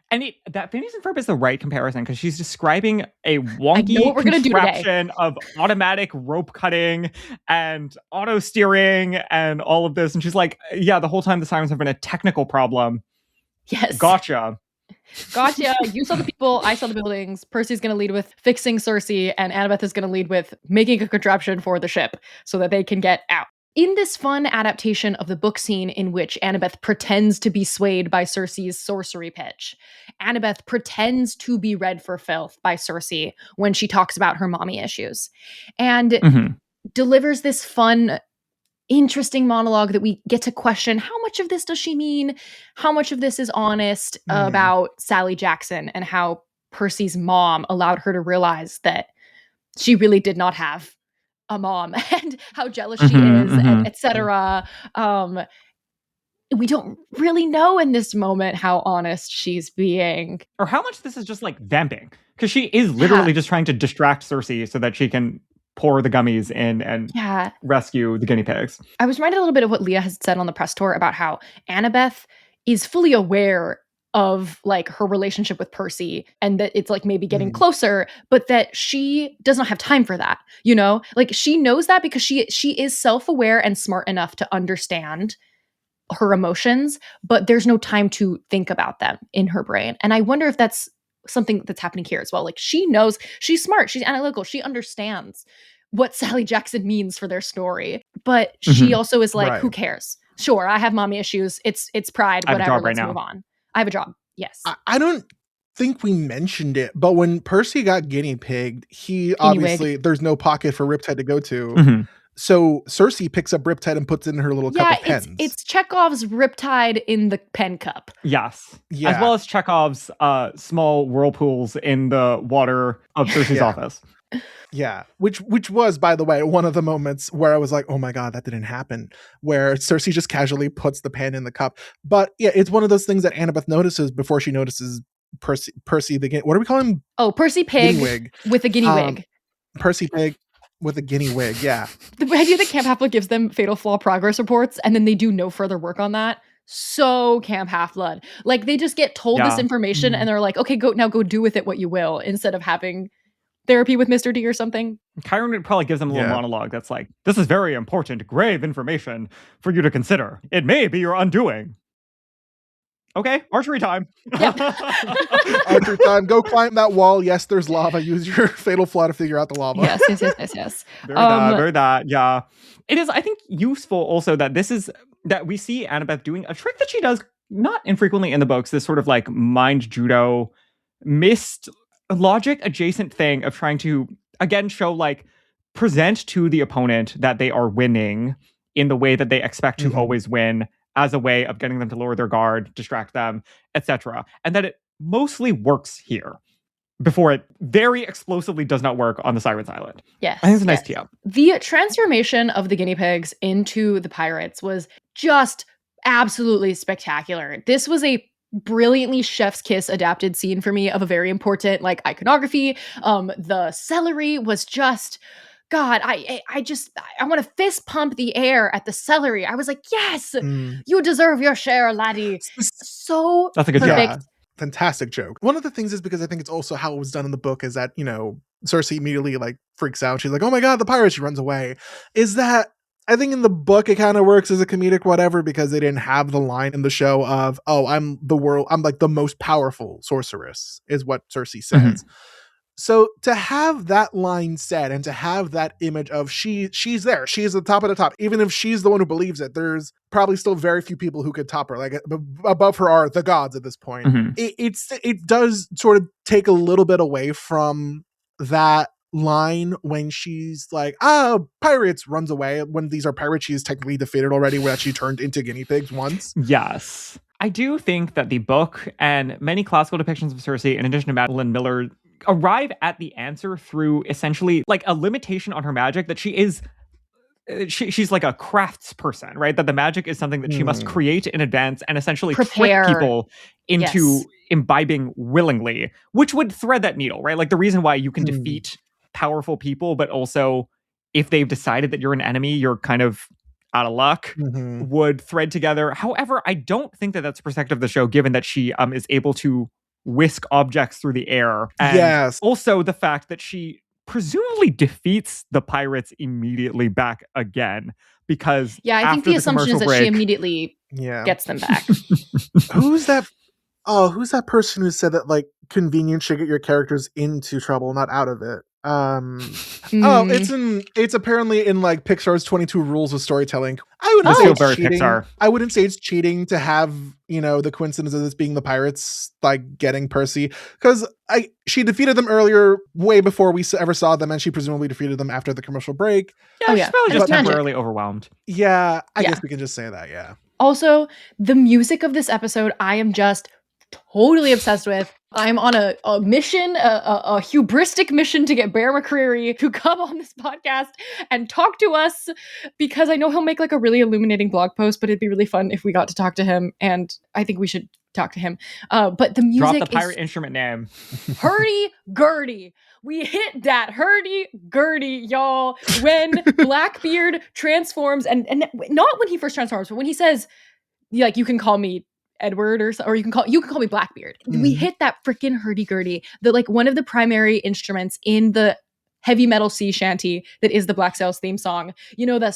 And that Phineas and Ferb is the right comparison because she's describing a wonky contraption of automatic rope cutting and auto steering and all of this. And she's like, yeah, the whole time the Sirens have been a technical problem. Yes. Gotcha. You saw the people, I saw the buildings. Percy's going to lead with fixing Cersei, and Annabeth is going to lead with making a contraption for the ship so that they can get out. In this fun adaptation of the book scene in which Annabeth pretends to be swayed by Cersei's sorcery pitch, Annabeth pretends to be read for filth by Cersei when she talks about her mommy issues, and delivers this fun, interesting monologue that we get to question how much of this does she mean, how much of this is honest about Sally Jackson, and how Percy's mom allowed her to realize that she really did not have a mom and how jealous she is, and etc. We don't really know in this moment how honest she's being. Or how much this is just like vamping. Because she is literally just trying to distract Cersei so that she can pour the gummies in and rescue the guinea pigs. I was reminded a little bit of what Leah has said on the press tour about how Annabeth is fully aware of like her relationship with Percy and that it's like maybe getting closer, but that she does not have time for that, you know? Like she knows that because she is self-aware and smart enough to understand her emotions, but there's no time to think about them in her brain. And I wonder if that's something that's happening here as well. Like she knows, she's smart, she's analytical, she understands what Sally Jackson means for their story, but she also is like, who cares? Sure, I have mommy issues. It's pride, whatever, let's move on. I have a job. Yes. I don't think we mentioned it, but when Percy got guinea pigged, there's no pocket for Riptide to go to. So Cersei picks up Riptide and puts it in her little cup of pens. It's Chekhov's Riptide in the pen cup. Yes. Yeah. As well as Chekhov's small whirlpools in the water of Cersei's office. Yeah, which was, by the way, one of the moments where I was like, oh my God, that didn't happen, where Cersei just casually puts the pen in the cup. But yeah, it's one of those things that Annabeth notices before she notices Percy what do we call him? Oh, Percy Pig with a guinea wig. Percy Pig with a guinea wig, yeah. The idea that Camp Half-Blood gives them Fatal Flaw progress reports and then they do no further work on that. So Camp Half-Blood. Like they just get told this information and they're like, okay, go do with it what you will, instead of having therapy with Mr. D or something. Chiron probably gives them a little monologue that's like, this is very important, grave information for you to consider. It may be your undoing. Okay, archery time. Archery time. Go climb that wall. Yes, there's lava. Use your fatal flaw to figure out the lava. Yes. Very that. Yeah. It is, I think, useful also that we see Annabeth doing a trick that she does not infrequently in the books, this sort of like mind judo, missed logic adjacent thing of trying to, again, show like present to the opponent that they are winning in the way that they expect to always win, as a way of getting them to lower their guard, distract them, etc. And that it mostly works here before it very explosively does not work on the Sirens Island. Yes. I think it's a nice tee up. The transformation of the guinea pigs into the pirates was just absolutely spectacular. This was a brilliantly chef's kiss adapted scene for me of a very important like iconography. The celery was just, God, I want to fist pump the air at the celery. I was like, yes, you deserve your share, laddie. So that's a good perfect. Yeah, fantastic joke. One of the things is because I think it's also how it was done in the book is that, you know, Cersei immediately like freaks out. She's like, oh my God, the pirates. She runs away. Is that, I think in the book, it kind of works as a comedic whatever because they didn't have the line in the show of, oh, I'm like the most powerful sorceress is what Cersei says. So to have that line said and to have that image of she's there, she's the top of the top, even if she's the one who believes it, there's probably still very few people who could top her. Like above her are the gods at this point. It does sort of take a little bit away from that line when she's like, pirates, runs away. When these are pirates, she's technically defeated already, where she turned into guinea pigs once. Yes. I do think that the book and many classical depictions of Cersei, in addition to Madeline Miller, arrive at the answer through essentially like a limitation on her magic that she is she's like a crafts person, right? That the magic is something that she must create in advance and essentially Prepare. trick people into imbibing willingly, which would thread that needle, right? Like the reason why you can defeat powerful people, but also if they've decided that you're an enemy, you're kind of out of luck, would thread together. However, I don't think that that's the perspective of the show, given that she is able to whisk objects through the air. And also the fact that she presumably defeats the pirates immediately back again, because I think the assumption is that she immediately gets them back. Who's that person who said that like convenience should get your characters into trouble, not out of it? It's apparently in like Pixar's 22 rules of storytelling. I wouldn't say it's cheating. Pixar. I wouldn't say it's cheating to have, the coincidence of this being the pirates like getting Percy, because she defeated them earlier, way before we ever saw them, and she presumably defeated them after the commercial break. She's probably just temporarily overwhelmed. I guess we can just say that. Also, the music of this episode, I am just totally obsessed with. I'm on a mission, a hubristic mission to get Bear McCreary to come on this podcast and talk to us, because I know he'll make like a really illuminating blog post, but it'd be really fun if we got to talk to him, and I think we should talk to him. But the music Drop the pirate instrument name. Hurdy-gurdy. We hit that hurdy-gurdy, y'all. When Blackbeard transforms, and not when he first transforms, but when he says, like, you can call me Edward or you can call me Blackbeard. We hit that freaking hurdy-gurdy. The like one of the primary instruments in the heavy metal sea shanty that is the Black Sails theme song. That goes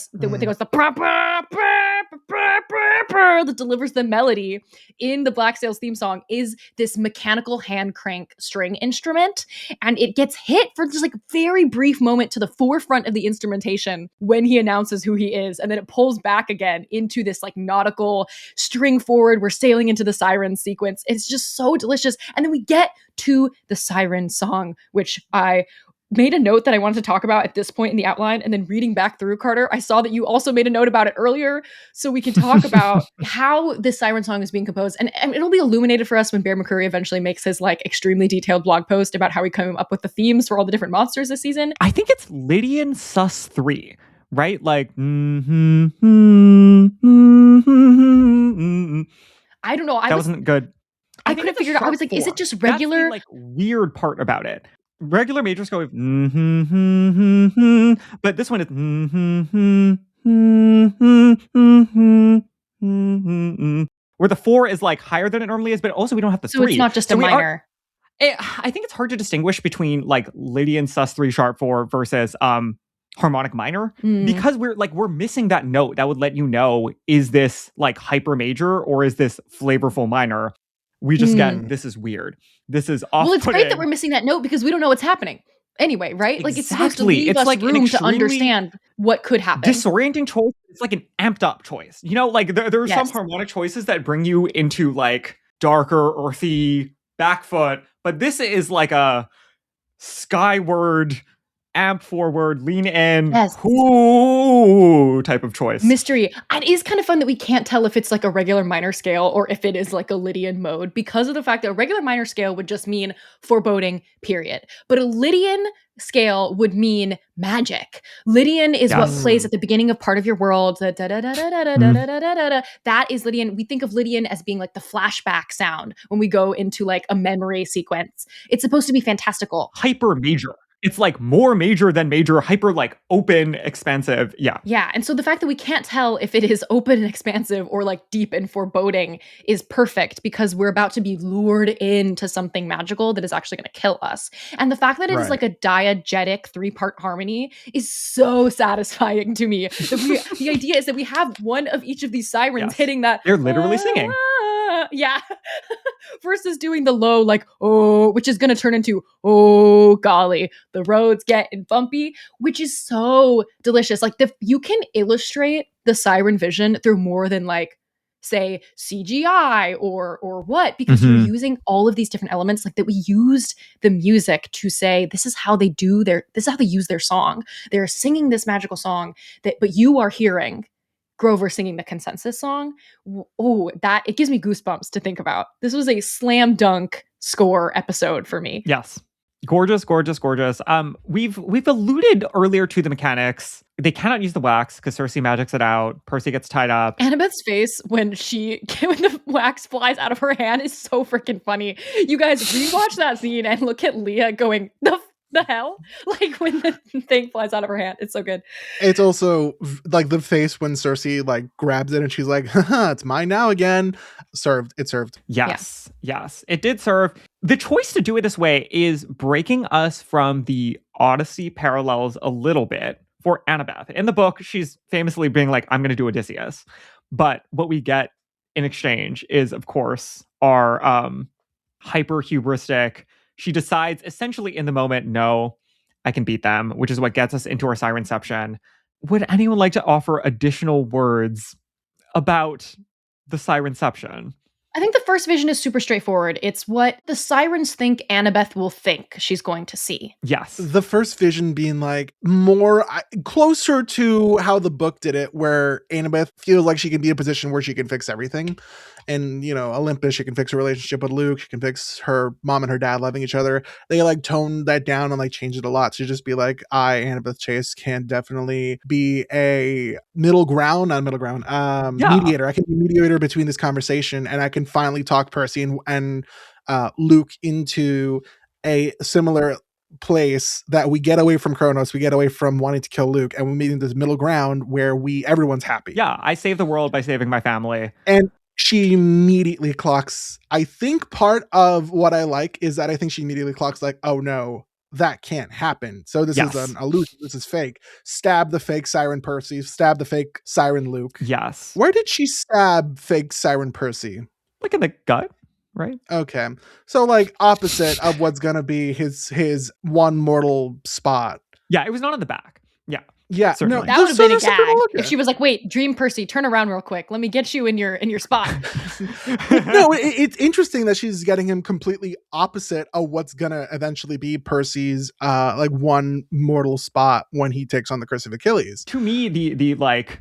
that delivers the melody in the Black Sails theme song is this mechanical hand crank string instrument, and it gets hit for just like a very brief moment to the forefront of the instrumentation when he announces who he is, and then it pulls back again into this like nautical string forward. We're sailing into the siren sequence. It's just so delicious, and then we get to the siren song, which I made a note that I wanted to talk about at this point in the outline, and then reading back through, Carter, I saw that you also made a note about it earlier, so we can talk about how this siren song is being composed, and it'll be illuminated for us when Bear McCreary eventually makes his like extremely detailed blog post about how he came up with the themes for all the different monsters this season. I think it's Lydian Sus 3, right? Like, I don't know. That wasn't good. I couldn't figure it out. I was like, is it just regular? That's the, like, weird part about it. Regular majors go with but this one is where the 4 is like higher than it normally is, but also we don't have the 3. So it's not just a minor. I think it's hard to distinguish between like Lydian sus 3 sharp 4 versus harmonic minor, because we're missing that note that would let you know, is this like hyper major or is this flavorful minor? We just get, this is weird. This is off-putting. Well, it's great that we're missing that note because we don't know what's happening. Anyway, right? Exactly. Like it's supposed to leave us like room to understand what could happen. Disorienting choice. It's like an amped up choice. Like there are some harmonic choices that bring you into like darker, earthy back foot, but this is like a skyward, amp forward, lean in, ooh, type of choice. Mystery. And it is kind of fun that we can't tell if it's like a regular minor scale or if it is like a Lydian mode, because of the fact that a regular minor scale would just mean foreboding, period. But a Lydian scale would mean magic. Lydian is what plays at the beginning of part of your world. That is Lydian. We think of Lydian as being like the flashback sound when we go into like a memory sequence. It's supposed to be fantastical. Hyper major. It's like more major than major, hyper like open, expansive. Yeah. Yeah. And so the fact that we can't tell if it is open and expansive or like deep and foreboding is perfect, because we're about to be lured into something magical that is actually going to kill us. And the fact that it is like a diegetic 3-part harmony is so satisfying to me. The idea is that we have one of each of these sirens hitting that. They're literally singing. Yeah. Versus doing the low, like, oh, which is going to turn into, oh, golly, the road's getting bumpy, which is so delicious. Like, you can illustrate the siren vision through more than, like, say, CGI or what, because you're using all of these different elements, like that we used the music to say, this is how they use their song. They're singing this magical song but you are hearing Grover singing the consensus song. Oh, that it gives me goosebumps to think about. This was a slam dunk score episode for me. Yes. Gorgeous, gorgeous, gorgeous. We've alluded earlier to the mechanics. They cannot use the wax because Cersei magics it out. Percy gets tied up. Annabeth's face when the wax flies out of her hand is so freaking funny. You guys rewatch that scene and look at Leah going, the hell? Like when the thing flies out of her hand. It's so good. It's also like the face when Cersei like grabs it and she's like, haha, it's mine now again. It served. Yes. It did serve. The choice to do it this way is breaking us from the Odyssey parallels a little bit for Annabeth. In the book, she's famously being like, I'm going to do Odysseus. But what we get in exchange is, of course, our hyper hubristic. She decides essentially in the moment, no, I can beat them, which is what gets us into our Sirenception. Would anyone like to offer additional words about the Sirenception? I think the first vision is super straightforward. It's what the sirens think Annabeth will think she's going to see. Yes. The first vision being like more closer to how the book did it, where Annabeth feels like she can be in a position where she can fix everything. And, Olympus, she can fix her relationship with Luke. She can fix her mom and her dad loving each other. They like tone that down and like change it a lot. To just be like, Annabeth Chase, can definitely be a mediator. I can be a mediator between this conversation, and I can finally talk Percy and Luke into a similar place that we get away from Kronos, we get away from wanting to kill Luke, and we meet in this middle ground where everyone's happy. Yeah, I save the world by saving my family. And she immediately clocks, I think part of what I like is that I think she immediately clocks like, oh no, that can't happen. So this is an illusion. This is fake. Stab the fake Siren Percy. Stab the fake Siren Luke. Yes. Where did she stab fake Siren Percy? Like in the gut, right? Okay. So like opposite of what's going to be his one mortal spot. Yeah, it was not in the back. Yeah, certainly. No, that would have been a gag if she was like, "Wait, Dream Percy, turn around real quick. Let me get you in your spot." No, it's interesting that she's getting him completely opposite of what's gonna eventually be Percy's like one mortal spot when he takes on the Curse of Achilles. To me, the like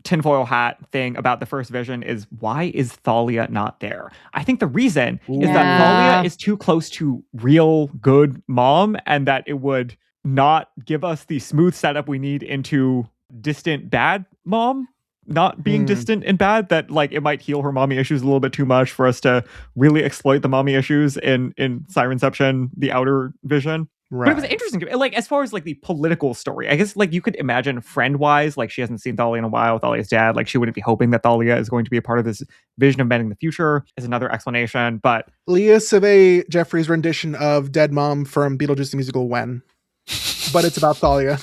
tinfoil hat thing about the first vision is, why is Thalia not there? I think the reason is that Thalia is too close to real good mom, and that it would not give us the smooth setup we need into distant bad mom not being distant and bad, that like it might heal her mommy issues a little bit too much for us to really exploit the mommy issues in Sirenception, the outer vision. Right. But it was interesting, like as far as like the political story, I guess like you could imagine friend wise, like she hasn't seen Thalia in a while, Thalia's dad, like she wouldn't be hoping that Thalia is going to be a part of this vision of men in the future, is another explanation. But Leah Savay Jeffrey's rendition of Dead Mom from Beetlejuice the musical When. But it's about Thalia.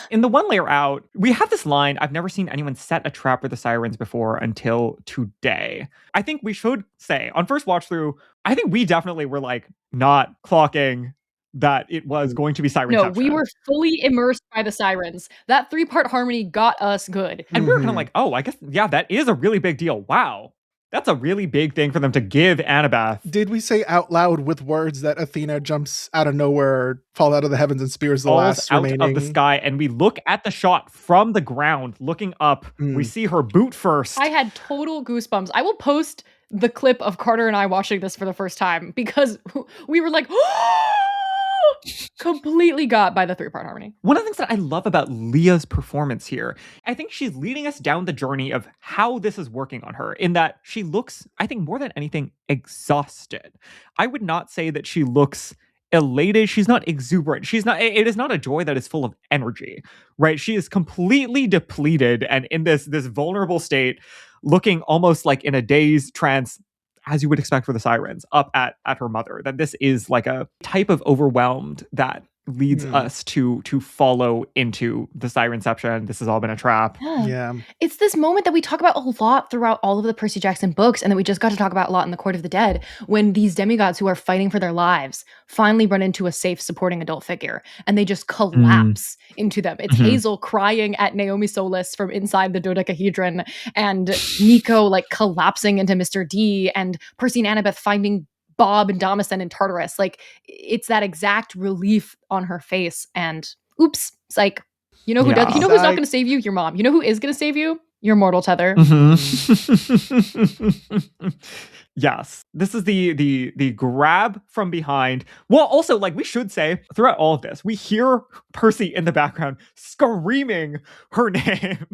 In the one layer out, we have this line, I've never seen anyone set a trap for the sirens before until today. I think we should say, on first watch through, I think we definitely were like not clocking that it was going to be Sirenception. No, we were fully immersed by the sirens. That 3-part harmony got us good. And we were kind of like, oh, I guess, yeah, that is a really big deal. Wow. That's a really big thing for them to give Annabeth. Did we say out loud with words that Athena jumps out of nowhere, falls out of the heavens, and spears the last remaining? Out of the sky, and we look at the shot from the ground, looking up. We see her boot first. I had total goosebumps. I will post the clip of Carter and I watching this for the first time because we were like, completely got by the 3-part harmony. One of the things that I love about Leah's performance here, I think she's leading us down the journey of how this is working on her, in that she looks, I think more than anything, exhausted. I would not say that she looks elated. She's not exuberant. It is not a joy that is full of energy, right? She is completely depleted and in this vulnerable state, looking almost like in a dazed trance, as you would expect for the sirens, up at her mother. That this is like a type of overwhelmed that leads us to follow into the Sirenception. This has all been a trap. Yeah. It's this moment that we talk about a lot throughout all of the Percy Jackson books, and that we just got to talk about a lot in the Court of the Dead, when these demigods who are fighting for their lives finally run into a safe supporting adult figure, and they just collapse into them. It's Hazel crying at Naomi Solis from inside the dodecahedron, and Nico like collapsing into Mr. D, and Percy and Annabeth finding Bob and Damocen and Tartarus. Like, it's that exact relief on her face, and oops, psych. You know who does? You know who's not going to save you? Your mom. You know who is going to save you? Your mortal tether. Yes, this is the grab from behind. Well, also, like, we should say throughout all of this, we hear Percy in the background screaming her name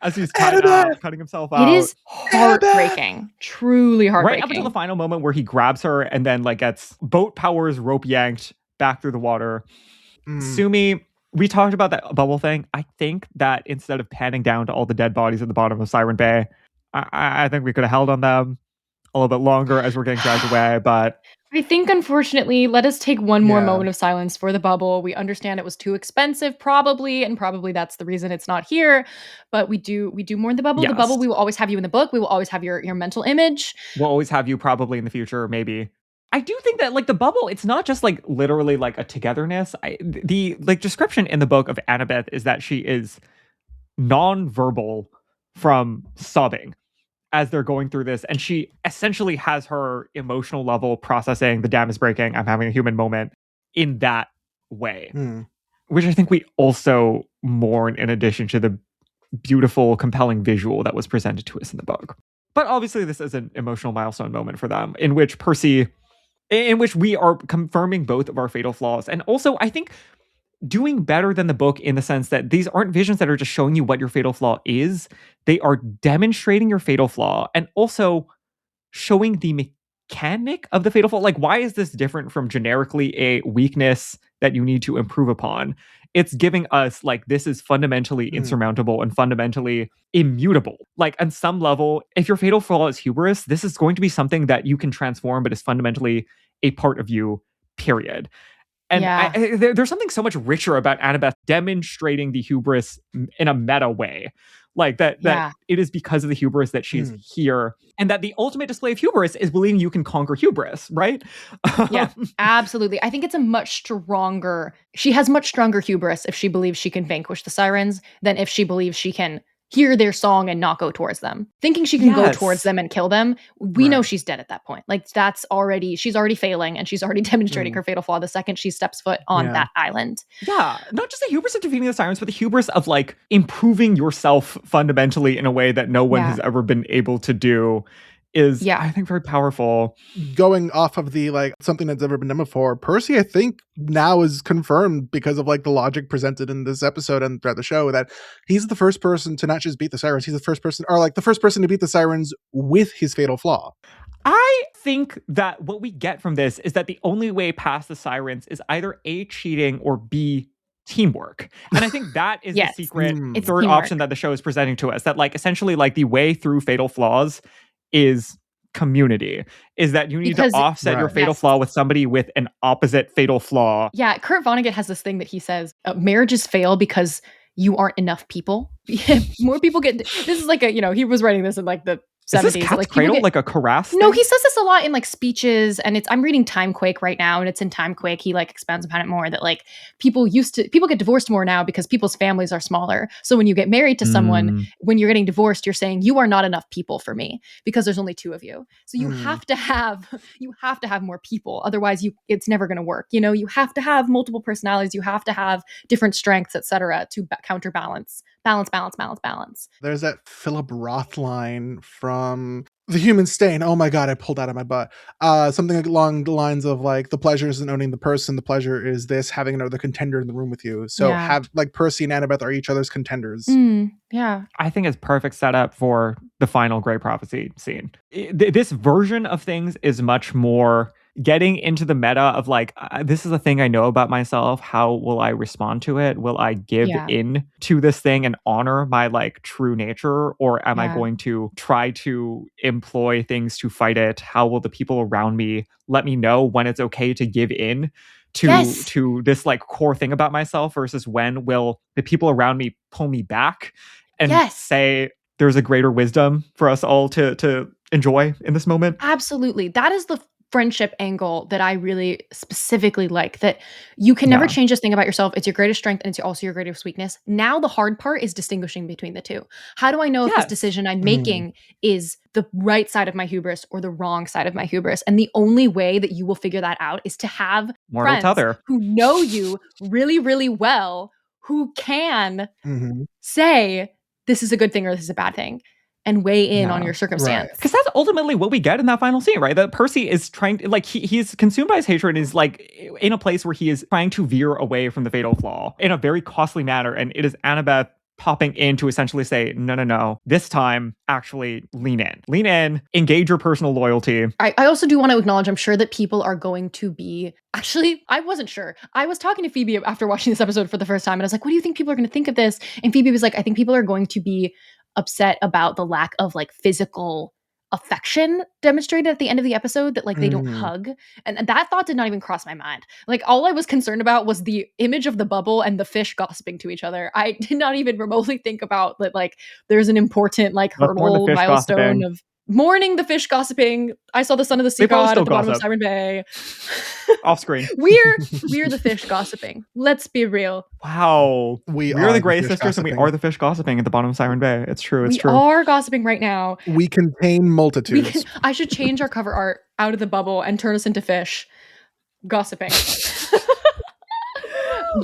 as he's cutting himself out. It is heartbreaking, truly heartbreaking. Right up until the final moment where he grabs her and then like gets boat powers rope yanked back through the water. Sumi, we talked about that bubble thing. I think that instead of panning down to all the dead bodies at the bottom of Siren Bay, I think we could have held on them a little bit longer as we're getting dragged away, but I think, unfortunately, let us take one more moment of silence for the bubble. We understand it was too expensive, probably, and probably that's the reason it's not here. But we do mourn the bubble. Yes. The bubble, we will always have you in the book. We will always have your mental image. We'll always have you probably in the future, maybe. I do think that like the bubble, it's not just like literally like a togetherness. The like description in the book of Annabeth is that she is non-verbal from sobbing as they're going through this, and she essentially has her emotional level processing the dam is breaking, I'm having a human moment in that way, which I think we also mourn in addition to the beautiful, compelling visual that was presented to us in the book. But obviously this is an emotional milestone moment for them in which we are confirming both of our fatal flaws, and also I think doing better than the book in the sense that these aren't visions that are just showing you what your fatal flaw is. They are demonstrating your fatal flaw and also showing the mechanic of the fatal flaw. Like, why is this different from generically a weakness that you need to improve upon? It's giving us, like, this is fundamentally insurmountable and fundamentally immutable. Like, on some level, if your fatal flaw is hubris, this is going to be something that you can transform, but is fundamentally a part of you, period. And there's something so much richer about Annabeth demonstrating the hubris in a meta way. Like that it is because of the hubris that she's here. And that the ultimate display of hubris is believing you can conquer hubris, right? Yeah, absolutely. I think it's she has much stronger hubris if she believes she can vanquish the sirens than if she believes she can hear their song and not go towards them. Thinking she can go towards them and kill them, we know she's dead at that point. Like, she's already failing, and she's already demonstrating her fatal flaw the second she steps foot on that island. Yeah, not just the hubris of defeating the sirens, but the hubris of like improving yourself fundamentally in a way that no one has ever been able to do is, I think, very powerful. Going off of the, like, something that's never been done before, Percy, I think, now is confirmed because of, like, the logic presented in this episode and throughout the show that he's the first person to not just beat the sirens, he's the first person to beat the sirens with his fatal flaw. I think that what we get from this is that the only way past the sirens is either A, cheating, or B, teamwork. And I think that is the secret third option that the show is presenting to us. That, like, essentially, like, the way through fatal flaws is community, is that you need to offset your fatal flaw with somebody with an opposite fatal flaw. Yeah, Kurt Vonnegut has this thing that he says, marriages fail because you aren't enough people. More people get, this is like he was writing this in like the 70s. Is this Cat's Cradle like a Carras No, thing? he says this a lot in like speeches, and I'm reading Timequake right now, and it's in Timequake. He like expounds upon it more that like people get divorced more now because people's families are smaller. So when you get married to someone, when you're getting divorced, you're saying you are not enough people for me because there's only two of you. So you have to have more people. Otherwise it's never going to work. You have to have multiple personalities. You have to have different strengths, etc., to counterbalance. Balance. There's that Philip Roth line from The Human Stain. Oh my God, I pulled that out of my butt. Something along the lines of like, the pleasure isn't owning the person. The pleasure is this, having another contender in the room with you. So have like Percy and Annabeth are each other's contenders. Yeah. I think it's perfect setup for the final Grey Prophecy scene. This version of things is much more getting into the meta of like, this is a thing I know about myself. How will I respond to it? Will I give in to this thing and honor my like true nature? Or am I going to try to employ things to fight it? How will the people around me let me know when it's okay to give in to this like core thing about myself versus when will the people around me pull me back and say there's a greater wisdom for us all to enjoy in this moment? Absolutely. That is the friendship angle that I really specifically like, that you can never change this thing about yourself. It's your greatest strength and it's also your greatest weakness. Now the hard part is distinguishing between the two. How do I know if this decision I'm making is the right side of my hubris or the wrong side of my hubris? And the only way that you will figure that out is to have mortal friends tether who know you really, really well, who can say, this is a good thing or this is a bad thing, and weigh in on your circumstance. Because that's ultimately what we get in that final scene, right? That Percy is trying to, like, he's consumed by his hatred and is, like, in a place where he is trying to veer away from the fatal flaw in a very costly manner. And it is Annabeth popping in to essentially say, no, this time, actually lean in, engage your personal loyalty. I also do want to acknowledge, I'm sure that people are going to be, actually, I wasn't sure. I was talking to Phoebe after watching this episode for the first time, and I was like, what do you think people are going to think of this? And Phoebe was like, I think people are going to be upset about the lack of like physical affection demonstrated at the end of the episode, that like they don't hug. And that thought did not even cross my mind. Like, all I was concerned about was the image of the bubble and the fish gossiping to each other. I did not even remotely think about that, like, there's an important like hurdle milestone of mourning the fish gossiping. I saw the son of the sea god at the bottom of Siren Bay. Off screen. We're the fish gossiping. Let's be real. Wow. We are the Grey Sisters and we are the fish gossiping at the bottom of Siren Bay. It's true. It's true. We are gossiping right now. We contain multitudes. I should change our cover art out of the bubble and turn us into fish gossiping.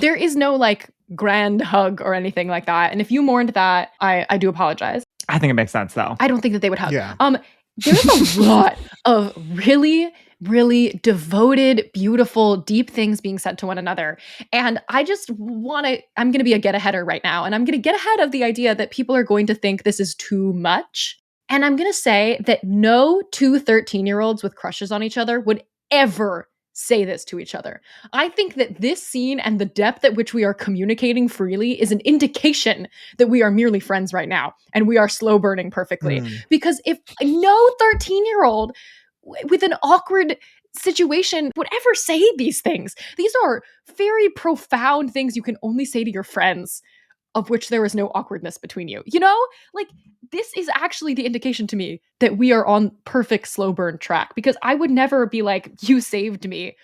There is no like grand hug or anything like that. And if you mourned that, I do apologize. I think it makes sense though. I don't think that they would hug. Yeah. There's a lot of really, really devoted, beautiful, deep things being said to one another. And I just I'm going to be a get-aheader right now. And I'm going to get ahead of the idea that people are going to think this is too much. And I'm going to say that no two 13-year-olds with crushes on each other would ever say this to each other. I think that this scene and the depth at which we are communicating freely is an indication that we are merely friends right now and we are slow burning perfectly. Because if no 13-year-old with an awkward situation would ever say these things, these are very profound things you can only say to your friends, of which there is no awkwardness between you. You know, like, this is actually the indication to me that we are on perfect slow burn track, because I would never be like, you saved me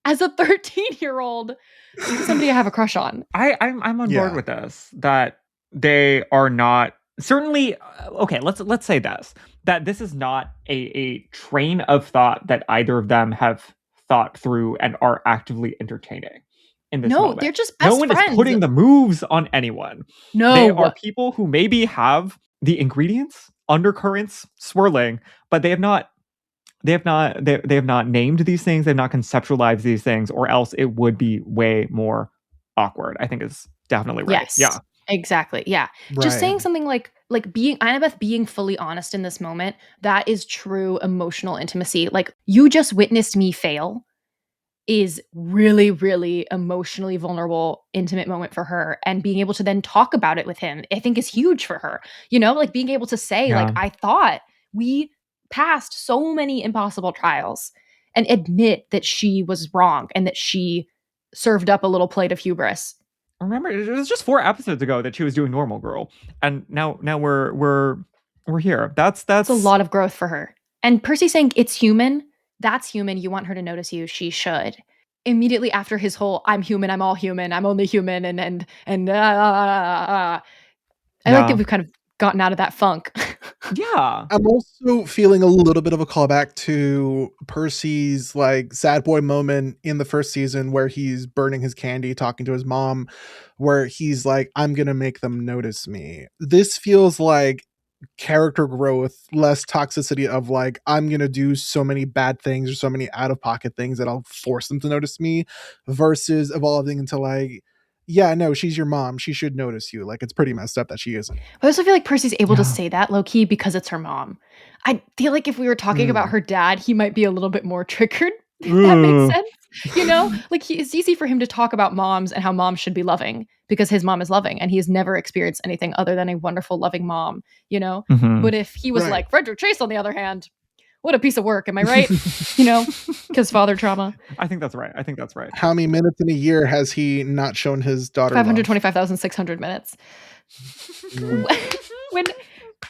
as a 13-year-old, somebody I have a crush on. I'm on board with this, that they are not certainly okay. Let's say that this is not a train of thought that either of them have thought through and are actively entertaining. In this moment. They're just best friends. No one is putting the moves on anyone. No. They are people who maybe have the ingredients, undercurrents swirling, but they have not named these things, they've not conceptualized these things, or else it would be way more awkward. I think is definitely right. Yes. Yeah. Exactly. Yeah. Right. Just saying something like being Annabeth being fully honest in this moment, that is true emotional intimacy. Like, you just witnessed me fail is really, really emotionally vulnerable, intimate moment for her. And being able to then talk about it with him, I think is huge for her. You know, like being able to say, like, I thought we passed so many impossible trials, and admit that she was wrong and that she served up a little plate of hubris. Remember, it was just 4 episodes ago that she was doing Normal Girl. And now we're here. That's a lot of growth for her. And Percy saying it's human. That's human. You want her to notice you. She should. Immediately after his whole, I'm human, I'm all human, I'm only human, and I like that we've kind of gotten out of that funk. Yeah. I'm also feeling a little bit of a callback to Percy's like sad boy moment in the first season where he's burning his candy, talking to his mom, where he's like, I'm going to make them notice me. This feels like character growth, less toxicity of like, I'm gonna do so many bad things or so many out-of-pocket things that I'll force them to notice me, versus evolving into like, yeah, no, she's your mom, she should notice you. Like, it's pretty messed up that she isn't. I also feel like Percy's able to say that low-key because it's her mom. I feel like if we were talking about her dad, he might be a little bit more triggered, if that makes sense. You know, like, it's easy for him to talk about moms and how moms should be loving because his mom is loving and he has never experienced anything other than a wonderful, loving mom, you know? But if he was like, Frederick Chase, on the other hand, what a piece of work. Am I right? You know, because father trauma. I think that's right. How many minutes in a year has he not shown his daughter 525,600 minutes.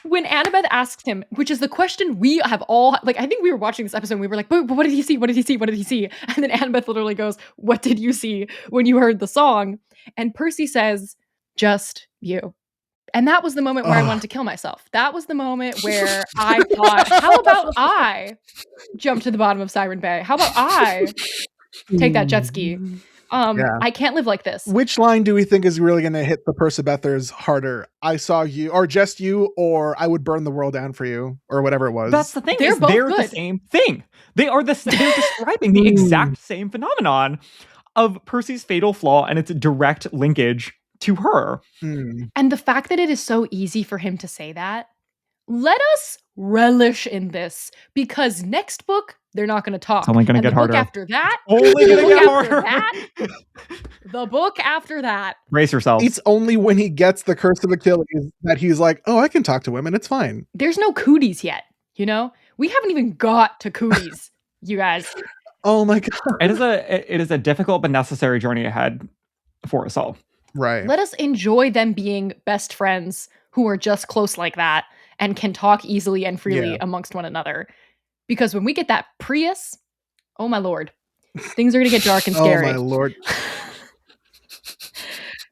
When Annabeth asked him, which is the question we have all, like, I think we were watching this episode and we were like, but what did he see? What did he see? What did he see? And then Annabeth literally goes, what did you see when you heard the song? And Percy says, just you. And that was the moment where I wanted to kill myself. That was the moment where I thought, how about I jump to the bottom of Siren Bay? How about I take that jet ski? I can't live like this. Which line do we think is really going to hit the percabethers harder? I saw you, or just you, or I would burn the world down for you, or whatever it was. That's the thing. They're both good. The same thing. They're describing the exact same phenomenon of Percy's fatal flaw and its direct linkage to her. And the fact that it is so easy for him to say that, let us relish in this, because next book they're not going to talk. It's only going to get harder. The book after that, only going to get harder. The book after that. Brace yourself. It's only when he gets the curse of Achilles that he's like, oh, I can talk to women. It's fine. There's no cooties yet, you know? We haven't even got to cooties, you guys. Oh my God. It is a difficult but necessary journey ahead for us all. Right. Let us enjoy them being best friends who are just close like that and can talk easily and freely amongst one another. Because when we get that Prius, oh my Lord, things are going to get dark and scary. Oh my Lord.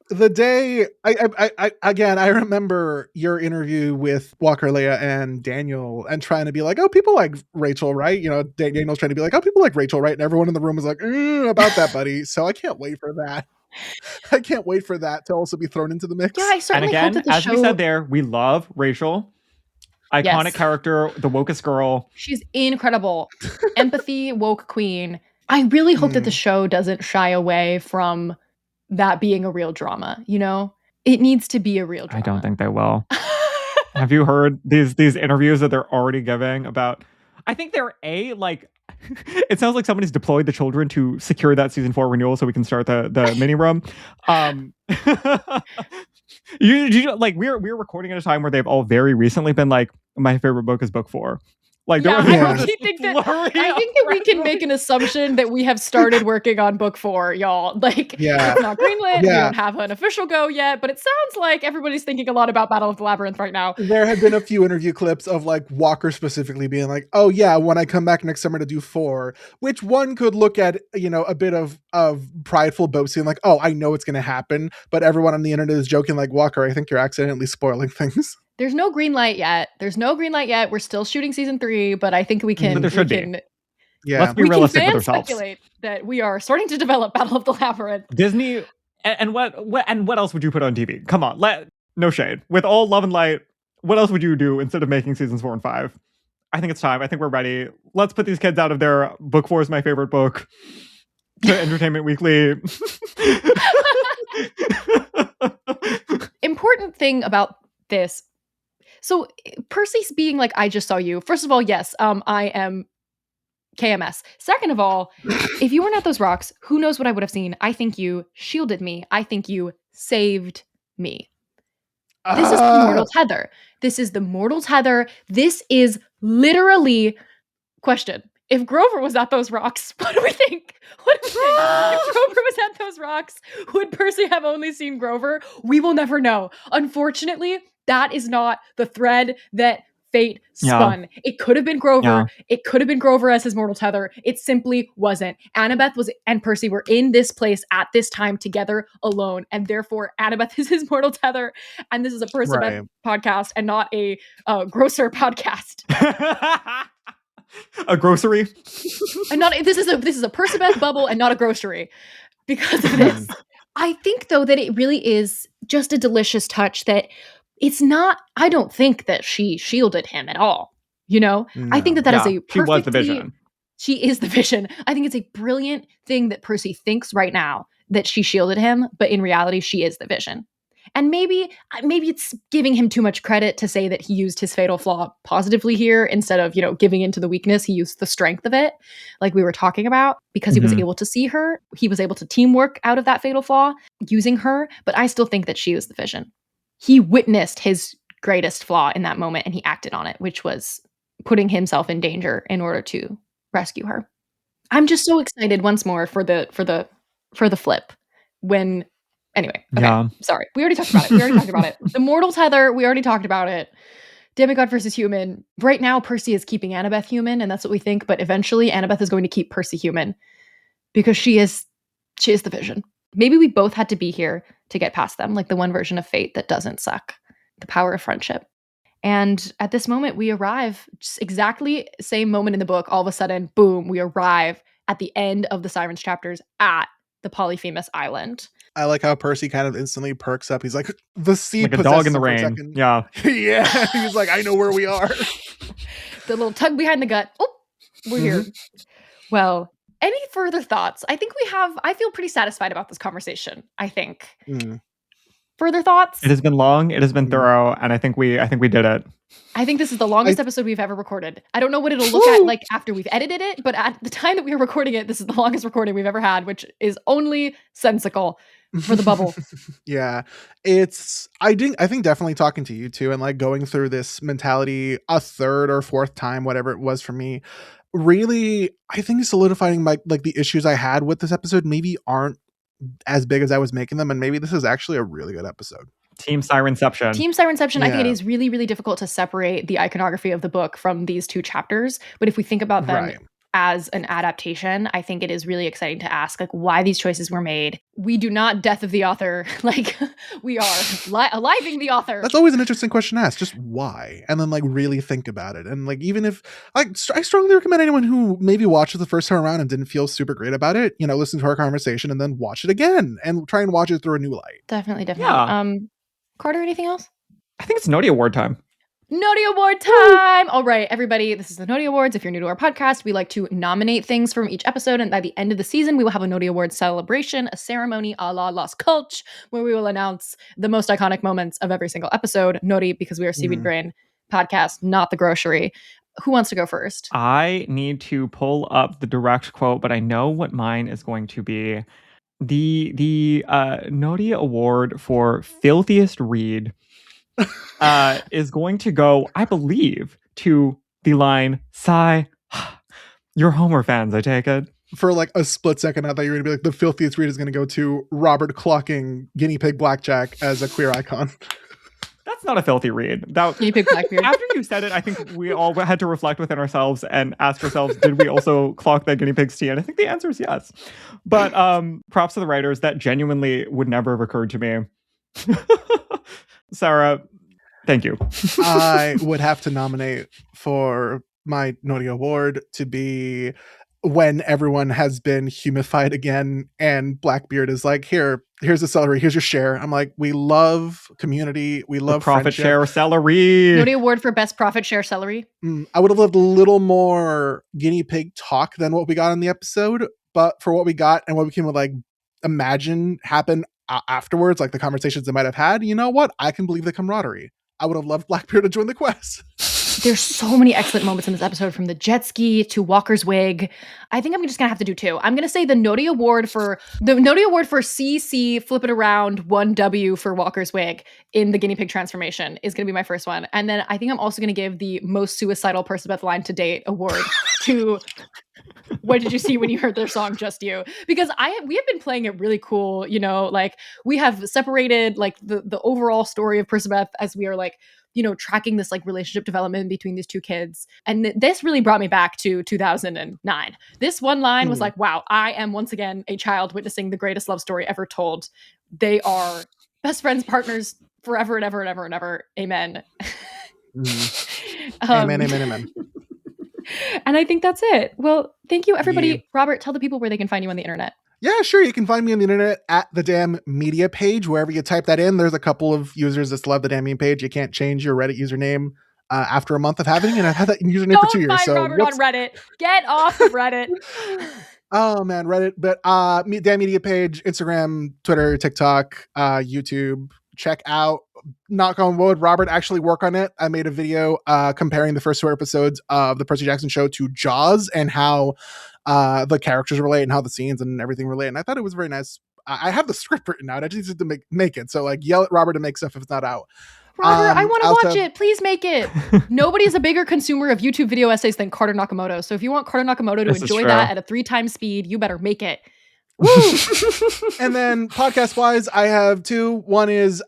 The day, I remember your interview with Walker, Leia, and Daniel, and trying to be like, oh, people like Rachel, right? You know, Daniel's trying to be like, oh, people like Rachel, right? And everyone in the room was like, about that, buddy. So I can't wait for that. I can't wait for that to also be thrown into the mix. Yeah, I certainly hope that the show... as we said there, we love Rachel. Iconic character, the wokest girl. She's incredible. Empathy, woke queen. I really hope that the show doesn't shy away from that being a real drama, you know? It needs to be a real drama. I don't think they will. Have you heard these interviews that they're already giving about... I think they're it sounds like somebody's deployed the children to secure that season 4 renewal so we can start the mini room. We're recording at a time where they've all very recently been like, my favorite book is book 4. I think that we can make an assumption that we have started working on book 4, y'all. It's not greenlit. We don't have an official go yet, but it sounds like everybody's thinking a lot about Battle of the Labyrinth right now. There have been a few interview clips of like Walker specifically being like, oh yeah, when I come back next summer to do 4, which one could look at, you know, a bit of prideful boasting, like, oh, I know it's going to happen. But everyone on the internet is joking like, Walker, I think you're accidentally spoiling things. There's no green light yet. We're still shooting season 3, but I think we can. But there should be. Yeah. Let's be realistic with ourselves. Speculate that we are starting to develop Battle of the Labyrinth. Disney, and what else would you put on TV? Come on, no shade. With all love and light, what else would you do instead of making seasons 4 and 5? I think it's time. I think we're ready. Let's put these kids out of their book 4 is my favorite book to Entertainment Weekly. Important thing about this. So Percy's being like, I just saw you. First of all, yes, I am KMS. Second of all, if you weren't at those rocks, who knows what I would have seen? I think you shielded me. I think you saved me. This is the mortal tether. This is the mortal tether. This is literally... Question. If Grover was at those rocks, what do we think? If Grover was at those rocks, would Percy have only seen Grover? We will never know. Unfortunately, that is not the thread that fate spun. Yeah. It could have been Grover. Yeah. It could have been Grover as his mortal tether. It simply wasn't. Annabeth and Percy were in this place at this time together alone, and therefore Annabeth is his mortal tether. And this is a Percabeth podcast and not a grocer podcast. A grocery? And not this is a Percabeth bubble and not a grocery because of this. I think though that it really is just a delicious touch that it's not, I don't think that she shielded him at all. You know? No. I think that is a perfectly... She was the vision. She is the vision. I think it's a brilliant thing that Percy thinks right now that she shielded him, but in reality, she is the vision. And maybe it's giving him too much credit to say that he used his fatal flaw positively here instead of, you know, giving into the weakness. He used the strength of it, like we were talking about, because he was able to see her. He was able to teamwork out of that fatal flaw using her. But I still think that she was the vision. He witnessed his greatest flaw in that moment and he acted on it, which was putting himself in danger in order to rescue her. I'm just so excited once more for the flip when. Anyway, okay, yeah. Sorry. We already talked about it. The mortal tether, we already talked about it. Demigod versus human. Right now, Percy is keeping Annabeth human, and that's what we think, but eventually Annabeth is going to keep Percy human because she is the vision. Maybe we both had to be here to get past them, like the one version of fate that doesn't suck. The power of friendship. And at this moment, we arrive, just exactly same moment in the book, all of a sudden, boom, we arrive at the end of the Sirens chapters at the Polyphemus Island. I like how Percy kind of instantly perks up. He's like, the sea like a dog in the rain. Second. Yeah. Yeah. He's like, I know where we are. The little tug behind the gut. Oh, we're here. Well, any further thoughts? I think I feel pretty satisfied about this conversation, I think. Further thoughts? It has been long, it has been thorough, and I think we did it. I think this is the longest episode we've ever recorded. I don't know what it'll look at like after we've edited it, but at the time that we were recording it, this is the longest recording we've ever had, which is only sensical for the bubble. Yeah. I think definitely talking to you two and like going through this mentality a third or fourth time, whatever it was for me, really, I think solidifying like the issues I had with this episode maybe aren't as big as I was making them, and maybe this is actually a really good episode. Team Sirenception. Yeah. I think it is really, really difficult to separate the iconography of the book from these two chapters. But if we think about them as an adaptation, I think it is really exciting to ask like why these choices were made. We do not death of the author. Like we are aliving the author. That's always an interesting question to ask. Just why? And then like really think about it. And like even if I strongly recommend anyone who maybe watched it the first time around and didn't feel super great about it, listen to our conversation and then watch it again and try and watch it through a new light. Definitely. Yeah. Carter, anything else? I think it's Noti Award time. Noti Award time! All right, everybody, this is the Noti Awards. If you're new to our podcast, we like to nominate things from each episode, and by the end of the season, we will have a Noti Award celebration, a ceremony a la Las Culch, where we will announce the most iconic moments of every single episode. Noti, because we are Seaweed Brain podcast, not the grocery. Who wants to go first? I need to pull up the direct quote, but I know what mine is going to be. The Noti Award for filthiest read is going to go, I believe, to the line, sigh, you're Homer fans, I take it. For like a split second, I thought you were going to be like, the filthiest read is going to go to Robert clocking guinea pig blackjack as a queer icon. That's not a filthy read. Guinea pig blackbeard. After you said it, I think we all had to reflect within ourselves and ask ourselves, did we also clock that guinea pig's tea? And I think the answer is yes. But props to the writers. That genuinely would never have occurred to me. Sarah, thank you. I would have to nominate for my Noti Award to be when everyone has been humified again and Blackbeard is like, here's a celery, here's your share. I'm like, we love community, we love profit friendship. Share celery. Noti Award for best profit share celery. I would have loved a little more guinea pig talk than what we got in the episode, but for what we got and what we can like imagine happen afterwards, like the conversations they might have had, you know what? I can believe the camaraderie. I would have loved Blackbeard to join the quest. There's so many excellent moments in this episode, from the jet ski to Walker's wig. I think I'm just gonna have to do two. I'm gonna say the Noti Award for CC, flip it around, 1W for Walker's wig in the guinea pig transformation is gonna be my first one. And then I think I'm also gonna give the most suicidal Percabeth line to date award to what did you see when you heard their song Just You? Because we have been playing it really cool, like we have separated like the overall story of Percabeth as we are like, tracking this like relationship development between these two kids. And this really brought me back to 2009. This one line was like, wow, I am once again a child witnessing the greatest love story ever told. They are best friends, partners forever and ever and ever and ever. Amen. Amen. And I think that's it. Well, thank you, everybody. Yeah. Robert, tell the people where they can find you on the internet. Yeah, sure. You can find me on the internet at the damn media page. Wherever you type that in, there's a couple of users that still have the damn media page. You can't change your Reddit username after a month of having it. And I've had that username for 2 years. Don't find Robert on Reddit. Get off of Reddit. Oh, man, Reddit. But damn media page, Instagram, Twitter, TikTok, YouTube. Check out, knock on wood, Robert actually work on it. I made a video comparing the first 2 episodes of the Percy Jackson show to Jaws and how the characters relate and how the scenes and everything relate. And I thought it was very nice. I have the script written out. I just need to make it. So like yell at Robert to make stuff if it's not out. Robert, I want to watch it. Please make it. Nobody is a bigger consumer of YouTube video essays than Carter Nakamoto. So if you want Carter Nakamoto to enjoy that at a 3x speed, you better make it. Woo! And then podcast wise, I have 2. One is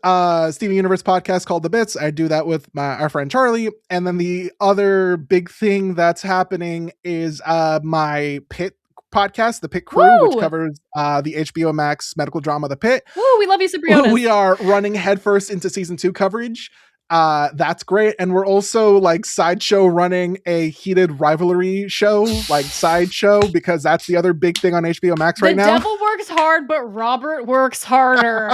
Steven Universe podcast called The Bits. I do that with our friend Charlie. And then the other big thing that's happening is my Pit podcast, The Pit Crew, Woo! Which covers the HBO Max medical drama The Pit. Woo, we love you, Cipriano. We are running headfirst into season 2 coverage. That's great. And we're also like Sideshow running a heated rivalry show, like Sideshow, because that's the other big thing on HBO Max right now. The devil works hard, but Robert works harder.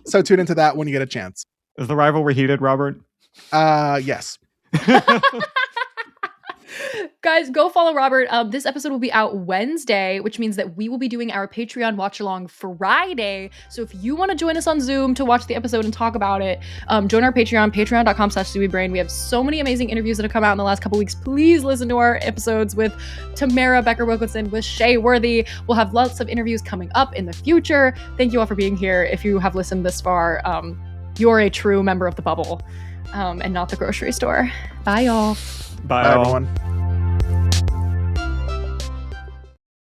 So tune into that when you get a chance. Is the rivalry heated, Robert? Yes. Guys, go follow Robert. This episode will be out Wednesday, which means that we will be doing our Patreon watch along Friday. So if you want to join us on Zoom to watch the episode and talk about it, join our Patreon, patreon.com/SubiBrain. We have so many amazing interviews that have come out in the last couple weeks. Please listen to our episodes with Tamara Becker-Wilkinson, with Shay Worthy. We'll have lots of interviews coming up in the future. Thank you all for being here. If you have listened this far, you're a true member of the bubble and not the grocery store. Bye, y'all. Bye, everyone.